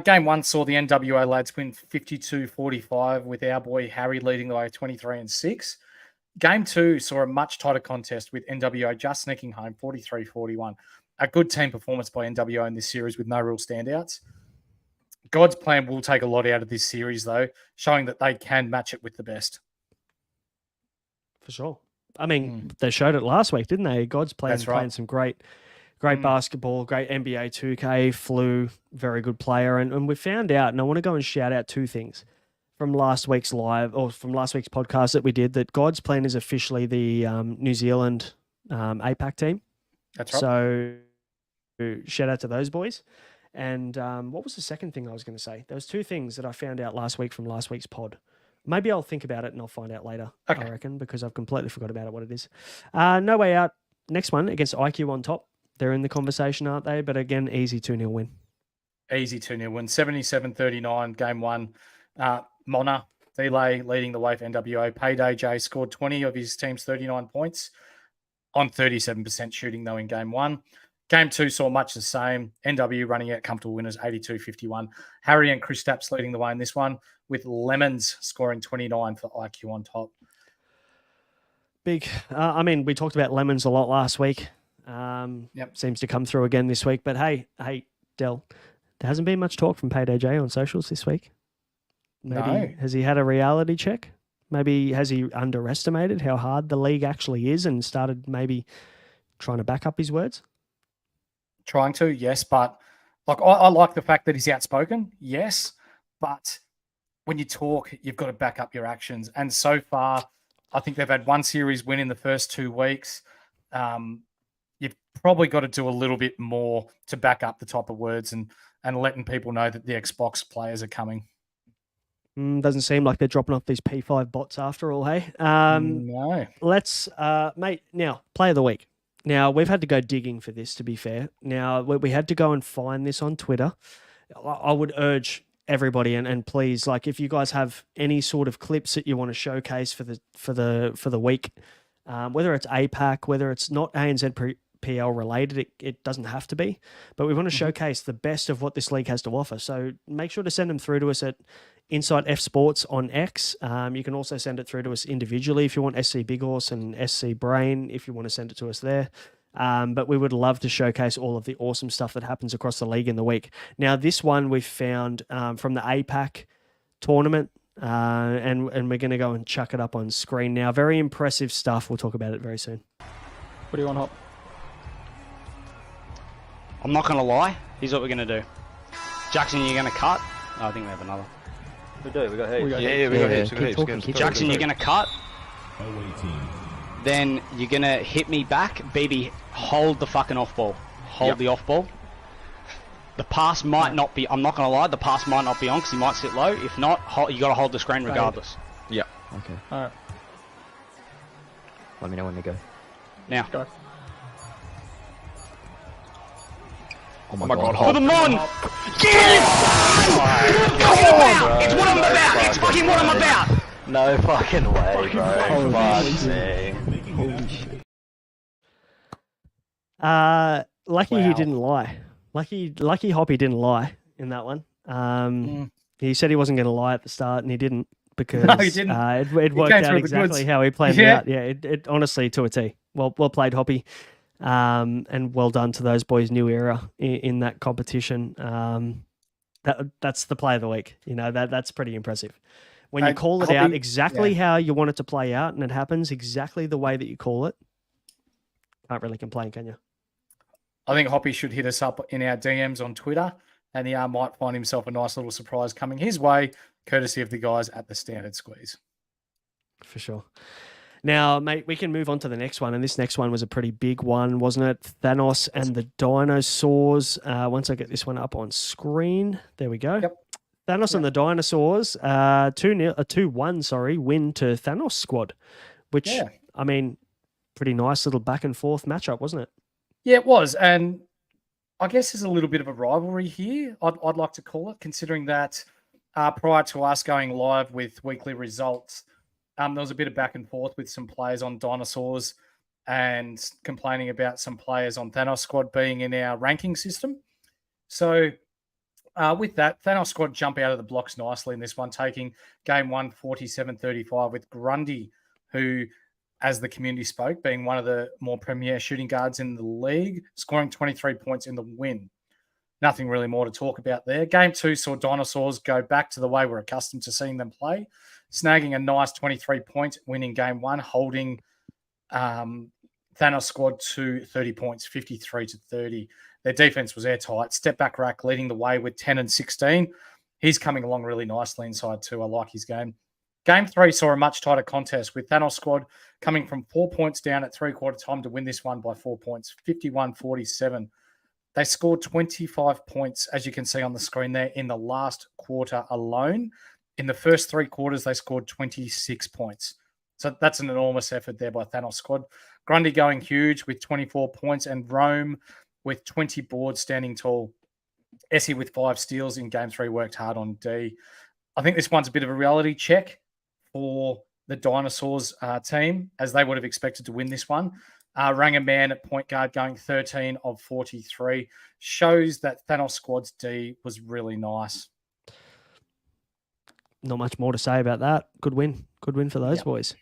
game 1 saw the NWA lads win 52-45 with our boy Harry leading the way 23-6. Game 2 saw a much tighter contest with NWA just sneaking home 43-41. A good team performance by NWO in this series with no real standouts. God's Plan will take a lot out of this series, though, showing that they can match it with the best. For sure. I mean, they showed it last week, didn't they? God's Plan That's right. playing some great basketball, great NBA2K, Flew, very good player. And we found out, and I want to go and shout out two things from last week's podcast that we did, that God's Plan is officially the New Zealand APAC team. That's right. So shout out to those boys. And what was the second thing I was going to say? There was two things that I found out last week from last week's pod. Maybe I'll think about it and I'll find out later, I reckon, because I've completely forgot about it, what it is. No way out. Next one against IQ on top. They're in the conversation, aren't they? But again, easy 2-0 win. Easy 2-0 win. 77-39, game 1. Mona, Delay leading the way for NWO. Payday J scored 20 of his team's 39 points on 37% shooting, though, in game 1. Game 2 saw much the same. NW running out comfortable winners, 82-51. Harry and Chris Stapps leading the way in this one, with Lemons scoring 29 for IQ on top. Big. We talked about Lemons a lot last week. Seems to come through again this week. But hey, Del, there hasn't been much talk from Payday J on socials this week. Maybe has he had a reality check? Maybe has he underestimated how hard the league actually is and started maybe trying to back up his words? Trying to, yes. But I like the fact that he's outspoken, yes. But when you talk, you've got to back up your actions. And so far, I think they've had one series win in the first 2 weeks. You've probably got to do a little bit more to back up the type of words and letting people know that the Xbox players are coming. Doesn't seem like they're dropping off these P5 bots after all, hey? No. Let's, mate, now, play of the week. Now, we've had to go digging for this, to be fair. Now, we had to go and find this on Twitter. I would urge everybody, and please, like, if you guys have any sort of clips that you want to showcase for the week, whether it's APAC, whether it's not ANZPL ANZPL related. It doesn't have to be, but we want to showcase the best of what this league has to offer. So make sure to send them through to us at Insight F Sports on X. You can also send it through to us individually if you want SC Big Horse and SC Brain, if you want to send it to us there. But we would love to showcase all of the awesome stuff that happens across the league in the week. Now, this one we've found from the APAC tournament, and we're going to go and chuck it up on screen now. Very impressive stuff. We'll talk about it very soon. What do you want, Hop? I'm not going to lie. Here's what we're going to do. Jackson, you're going to cut. Oh, I think we have another. We do. We got heaps. We got Yeah, we got heaps. Jackson, you're going to cut. Then you're going to hit me back. BB, hold the fucking off ball. Hold the off ball. The pass might not be, I'm not going to lie, the pass might not be on because he might sit low. If not, you got to hold the screen regardless. Yeah. Okay. All right. Let me know when to go. Now. Go. Oh my god. For the Mon! Yes! Come on! It's what I'm about! It's fucking what I'm about! No fucking way, bro. Fuck me. Lucky he didn't lie. Lucky Hoppy didn't lie in that one. He said he wasn't going to lie at the start, and he didn't because No, he didn't. It worked out exactly how he planned it out. Yeah, it honestly to a T. Well played, Hoppy, and well done to those boys. New era in that competition. That's the play of the week. You know that's pretty impressive. When you call it Hoppy, out exactly how you want it to play out, and it happens exactly the way that you call it, can't really complain, can you? I think Hoppy should hit us up in our DMs on Twitter, and he might find himself a nice little surprise coming his way, courtesy of the guys at the Standard Squeeze. For sure. Now, mate, we can move on to the next one, and this next one was a pretty big one, wasn't it? Thanos and the Dinosaurs. Once I get this one up on screen, there we go. Yep. Thanos and the Dinosaurs, 2-1, win to Thanos squad, which, I mean, pretty nice little back and forth matchup, wasn't it? Yeah, it was. And I guess there's a little bit of a rivalry here, I'd like to call it, considering that prior to us going live with weekly results, there was a bit of back and forth with some players on Dinosaurs and complaining about some players on Thanos squad being in our ranking system. So with that, Thanos squad jump out of the blocks nicely in this one, taking game 1 47-35 with Grundy, who, as the community spoke, being one of the more premier shooting guards in the league, scoring 23 points in the win. Nothing really more to talk about there. Game 2 saw Dinosaurs go back to the way we're accustomed to seeing them play, snagging a nice 23-point win in game 1, holding Thanos squad to 30 points, 53-30. Their defense was airtight. Step back rack leading the way with 10 and 16. He's coming along really nicely inside too. I like his game. Game 3 saw a much tighter contest with Thanos squad coming from 4 points down at three-quarter time to win this one by 4 points, 51-47. They scored 25 points, as you can see on the screen there, in the last quarter alone. In the first 3 quarters, they scored 26 points. So that's an enormous effort there by Thanos squad. Grundy going huge with 24 points and Rome with 20 boards standing tall. Essie with 5 steals in game 3 worked hard on D. I think this one's a bit of a reality check for the Dinosaurs team, as they would have expected to win this one. Rang a man at point guard going 13 of 43. Shows that Thanos squad's D was really nice. Not much more to say about that. Good win. Good win for those boys.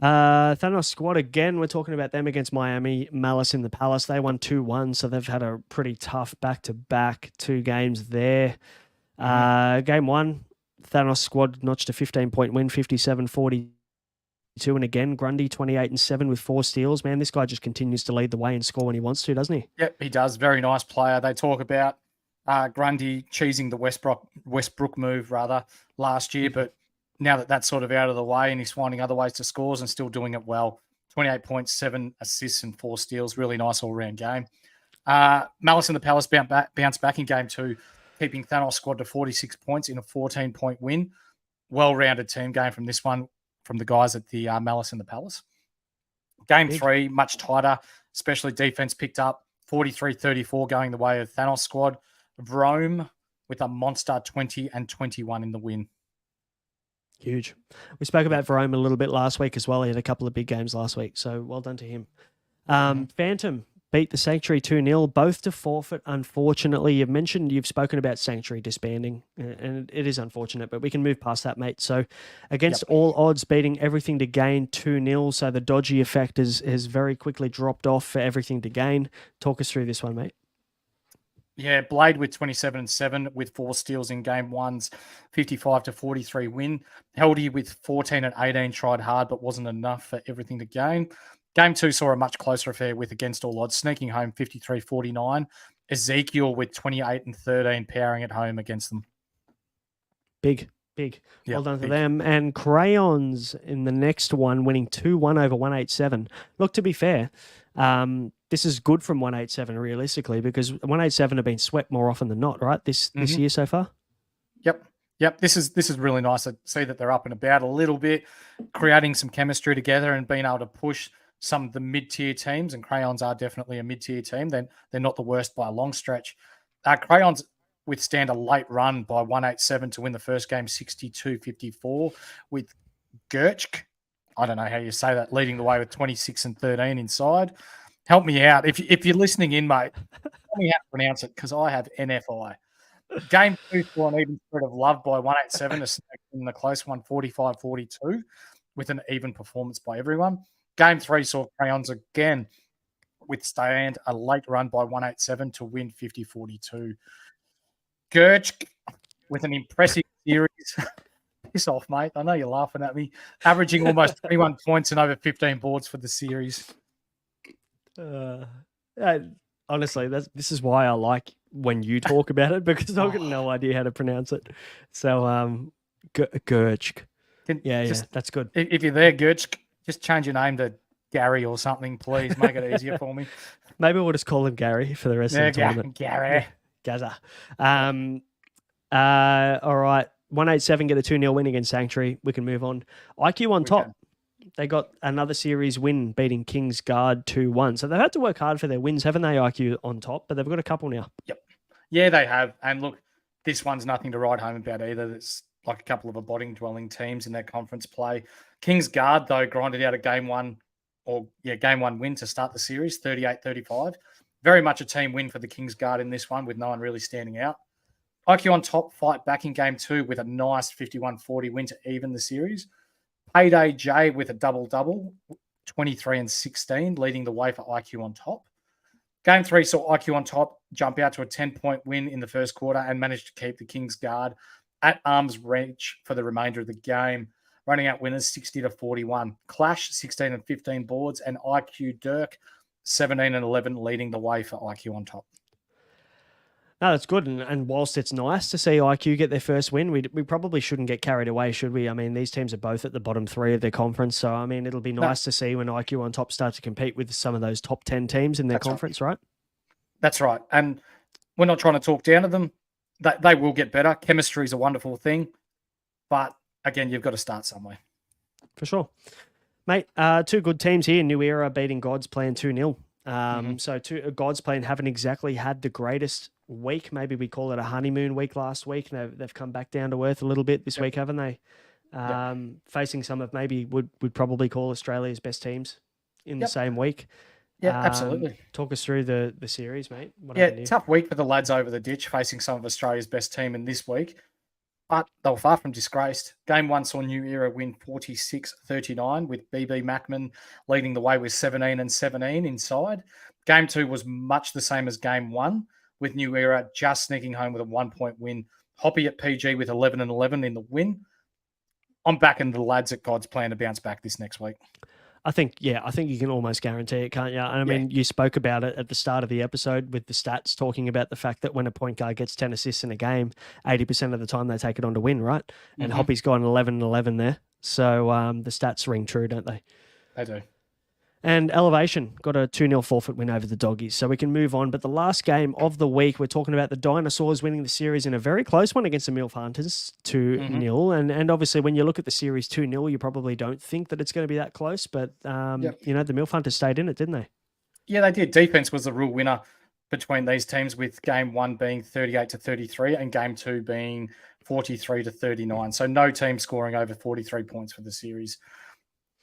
Thanos squad, again, we're talking about them against Miami, Malice in the Palace. They won 2-1, so they've had a pretty tough back-to-back 2 games there. Game 1, Thanos squad notched a 15-point win, 57-42. And again, Grundy 28-7 with 4 steals. Man, this guy just continues to lead the way and score when he wants to, doesn't he? Yep, he does. Very nice player. They talk about Grundy cheesing the Westbrook move last year, but now that that's sort of out of the way and he's finding other ways to scores and still doing it well. 28 points, 7 assists and 4 steals. Really nice all-round game. Malice in the Palace bounced back in game 2, keeping Thanos squad to 46 points in a 14-point win. Well-rounded team game from this one, from the guys at the Malice in the Palace. Game 3, much tighter, especially defense picked up 43-34 going the way of Thanos squad. Rome with a monster 20 and 21 in the win. Huge. We spoke about Verome a little bit last week as well. He had a couple of big games last week, so well done to him. Phantom beat the Sanctuary 2-0, both to forfeit, unfortunately. You've spoken about Sanctuary disbanding, and it is unfortunate, but we can move past that, mate. So against all odds, beating Everything to Gain 2-0, so the dodgy effect has very quickly dropped off for Everything to Gain. Talk us through this one, mate. Yeah, Blade with 27-7 with 4 steals in game one's 55-43 win. Heldy with 14-18 tried hard but wasn't enough for Everything to Gain. Game 2 saw a much closer affair with Against All Odds, sneaking home 53-49. Ezekiel with 28-13 powering at home against them. Big. Well done to them. And Crayons in the next one, winning 2-1 over 187. Look, to be fair, this is good from 187 realistically, because 187 have been swept more often than not, right? This year so far. Yep. This is really nice to see that they're up and about a little bit, creating some chemistry together and being able to push some of the mid-tier teams. And Crayons are definitely a mid-tier team. They're not the worst by a long stretch. Crayons withstand a late run by 187 to win the first game 62-54 with Gertsch. I don't know how you say that, leading the way with 26-13 inside. Help me out. If you're listening in, mate, tell me how to pronounce it, because I have NFI. Game 2 saw an even spread of love by 187 in the close one, 45-42, with an even performance by everyone. Game 3 saw Crayons again withstand a late run by 187 to win 50-42. Gertsch with an impressive series. Piss off, mate. I know you're laughing at me. Averaging almost 21 points and over 15 boards for the series. Honestly, this is why I like when you talk about it, because I've got no idea how to pronounce it. So, Gertsch. Yeah, that's good. If you're there, Gertsch, just change your name to Gary or something, please. Make it easier for me. Maybe we'll just call him Gary for the rest of the tournament. Gary. Gaza. All right. 187 get a 2-0 win against Sanctuary. We can move on. IQ on top. They got another series win, beating King's Guard 2-1. So they've had to work hard for their wins, haven't they, IQ on top? But they've got a couple now. Yep. Yeah, they have. And look, this one's nothing to write home about either. It's like a couple of abiding-dwelling teams in their conference play. King's Guard, though, grinded out a game one win to start the series, 38-35. Very much a team win for the King's Guard in this one, with no one really standing out. IQ on top fight back in game 2 with a nice 51-40 win to even the series. Payday J with a double-double, 23-16, leading the way for IQ on top. Game 3 saw IQ on top jump out to a 10-point win in the first quarter and managed to keep the King's Guard at arm's reach for the remainder of the game, running out winners 60-41. Clash, 16-15 boards, and IQ Dirk, 17-11, leading the way for IQ on top. No, that's good. And whilst it's nice to see IQ get their first win, we probably shouldn't get carried away, should we? I mean, these teams are both at the bottom 3 of their conference. So, I mean, it'll be nice to see when IQ on top start to compete with some of those top 10 teams in their conference, right? That's right. And we're not trying to talk down to them. They will get better. Chemistry is a wonderful thing. But, again, you've got to start somewhere. For sure. Mate, 2 good teams here. New Era beating God's Plan 2-0. So God's Plan haven't exactly had the greatest week. Maybe we call it a honeymoon week last week. They've come back down to earth a little bit this week, haven't they? Facing some of maybe would probably call Australia's best teams in the same week. Yeah, absolutely. Talk us through the series, mate. Tough week for the lads over the ditch, facing some of Australia's best team in this week. But they were far from disgraced. Game 1 saw New Era win 46-39 with BB Macman leading the way with 17-17 inside. Game 2 was much the same as Game 1, with New Era just sneaking home with a 1-point win. Hoppy at PG with 11-11 in the win. I'm backing the lads at God's Plan to bounce back this next week. I think you can almost guarantee it, can't you? And I mean, you spoke about it at the start of the episode with the stats, talking about the fact that when a point guard gets 10 assists in a game, 80% of the time they take it on to win, right? And Hoppy's got an 11-11 there. So the stats ring true, don't they? They do. And Elevation got a 2-0 forfeit win over the Doggies. So we can move on. But the last game of the week, we're talking about the Dinosaurs winning the series in a very close one against the MILF Hunters, 2-0. And obviously, when you look at the series 2-0, you probably don't think that it's going to be that close. But, the MILF Hunters stayed in it, didn't they? Yeah, they did. Defense was the real winner between these teams, with game 1 being 38-33 and game 2 being 43-39. So no team scoring over 43 points for the series.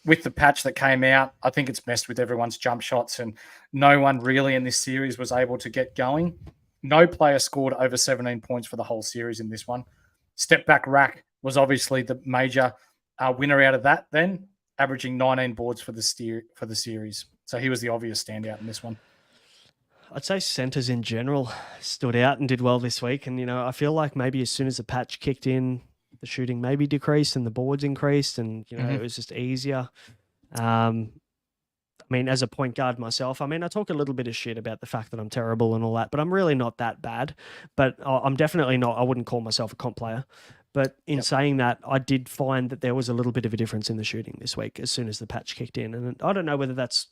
with the patch that came out, I think it's messed with everyone's jump shots, and no one really in this series was able to get going. No player scored over 17 points for the whole series in this one. Step back rack was obviously the major winner out of that, then averaging 19 boards for the series. So he was the obvious standout in this one. I'd say centers in general stood out and did well this week. And, I feel like maybe as soon as the patch kicked in, the shooting maybe decreased and the boards increased and, it was just easier. As a point guard myself, I talk a little bit of shit about the fact that I'm terrible and all that, but I'm really not that bad. But I'm definitely not, I wouldn't call myself a comp player. But in saying that, I did find that there was a little bit of a difference in the shooting this week as soon as the patch kicked in. And I don't know whether that's,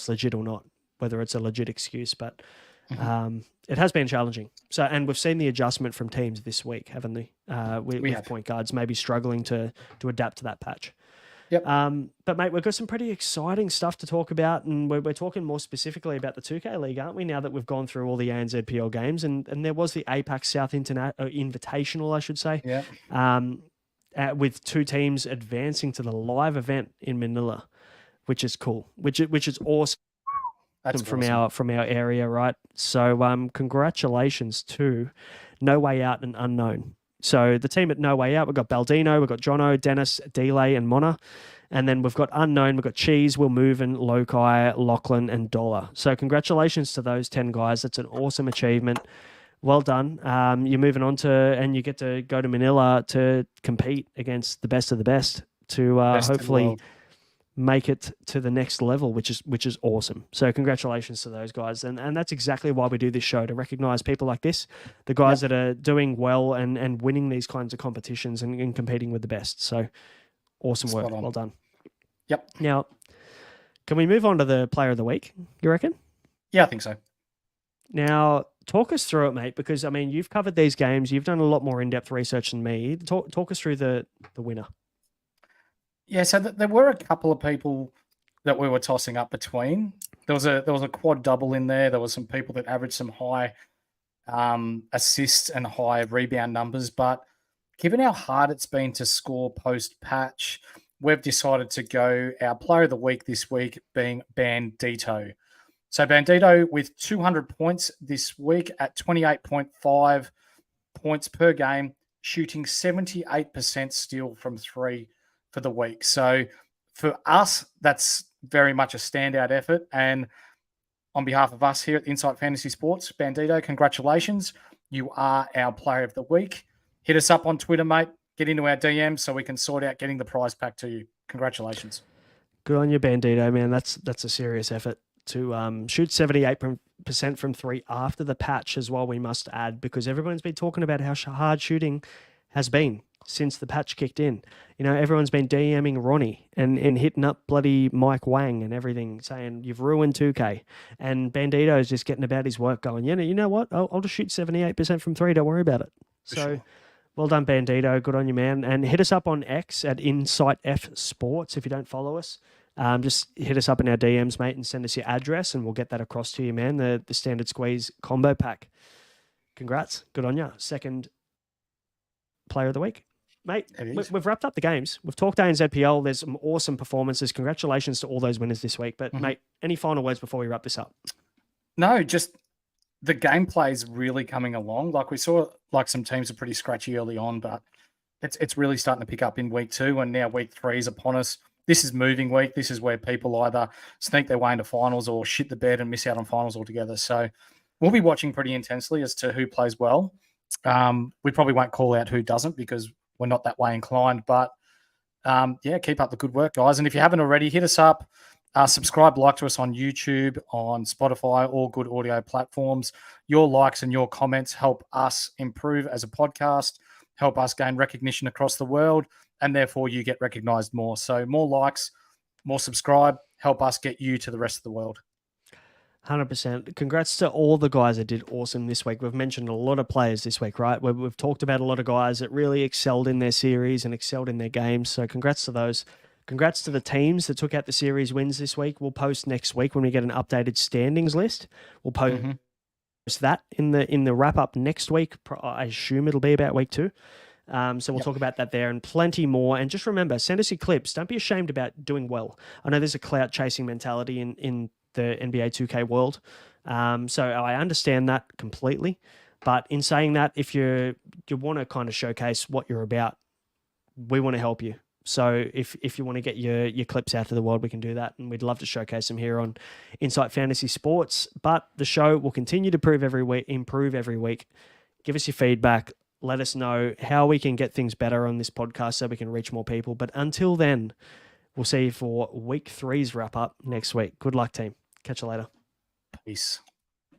legit or not, whether it's a legit excuse, but it has been challenging. So, and we've seen the adjustment from teams this week, haven't they? With point guards maybe struggling to adapt to that patch. Yep. But mate, we've got some pretty exciting stuff to talk about, and we're talking more specifically about the 2K League, aren't we? Now that we've gone through all the ANZPL games, and there was the APAC South Invitational, I should say. Yeah. With two teams advancing to the live event in Manila, which is cool, which is awesome. That's from awesome. our area, right? So, congratulations to No Way Out and Unknown. So the team at No Way Out, we've got Baldino, we've got Jono, Dennis, Delay, and Mona. And then we've got Unknown, we've got Cheese, Will Moven, Lokai, Lachlan, and Dollar. So congratulations to those 10 guys. That's an awesome achievement. Well done. You're moving on and you get to go to Manila to compete against the best of the best to hopefully make it to the next level, which is awesome. So congratulations to those guys. And that's exactly why we do this show, to recognize people like this, the guys that are doing well and winning these kinds of competitions and competing with the best. So awesome work. Well done. Yep. Now, can we move on to the player of the week, you reckon? Yeah, I think so. Now, talk us through it, mate, because, you've covered these games. You've done a lot more in-depth research than me. Talk us through the winner. Yeah, so there were a couple of people that we were tossing up between. There was a quad double in there. There was some people that averaged some high assists and high rebound numbers. But given how hard it's been to score post-patch, we've decided to go our player of the week this week being Bandito. So Bandito with 200 points this week at 28.5 points per game, shooting 78% steal from three for the week. So for us, that's very much a standout effort. And on behalf of us here at Insight Fantasy Sports, Bandito, congratulations. You are our player of the week. Hit us up on Twitter, mate. Get into our DMs so we can sort out getting the prize pack to you. Congratulations. Good on you, Bandito, man. That's a serious effort to shoot 78% from three after the patch as well, we must add, because everyone's been talking about how hard shooting has been since the patch kicked in. Everyone's been DMing Ronnie and hitting up bloody Mike Wang and everything, saying you've ruined 2K. And Bandito's just getting about his work, going, you know what? I'll just shoot 78% from three. Don't worry about it. So well done, Bandito. Good on you, man. And hit us up on X at Insight F Sports if you don't follow us. Just hit us up in our DMs, mate, and send us your address, and we'll get that across to you, man. The standard squeeze combo pack. Congrats. Good on you. Second player of the week. Mate, we've wrapped up the games. We've talked ANZPL. There's some awesome performances. Congratulations to all those winners this week. But, mate, any final words before we wrap this up? No, just the gameplay is really coming along. Like we saw, some teams are pretty scratchy early on, but it's really starting to pick up in week 2, and now week 3 is upon us. This is moving week. This is where people either sneak their way into finals or shit the bed and miss out on finals altogether. So we'll be watching pretty intensely as to who plays well. We probably won't call out who doesn't because we're not that way inclined. But, keep up the good work, guys. And if you haven't already, hit us up. Subscribe, like to us on YouTube, on Spotify, all good audio platforms. Your likes and your comments help us improve as a podcast, help us gain recognition across the world, and therefore you get recognized more. So more likes, more subscribe, help us get you to the rest of the world. 100%. Congrats to all the guys that did awesome this week. We've mentioned a lot of players this week, right? We've talked about a lot of guys that really excelled in their series and excelled in their games. So congrats to those. Congrats to the teams that took out the series wins this week. We'll post next week when we get an updated standings list. We'll post that in the wrap up next week. I assume it'll be about week 2. So we'll talk about that there and plenty more. And just remember, send us your clips. Don't be ashamed about doing well. I know there's a clout chasing mentality in the NBA 2K world. So I understand that completely. But in saying that, if you want to kind of showcase what you're about, we want to help you. So if you want to get your clips out to the world, we can do that. And we'd love to showcase them here on Insight Fantasy Sports. But the show will continue to improve every week. Give us your feedback. Let us know how we can get things better on this podcast so we can reach more people. But until then, we'll see you for week 3's wrap up next week. Good luck, team. Catch you later. Peace.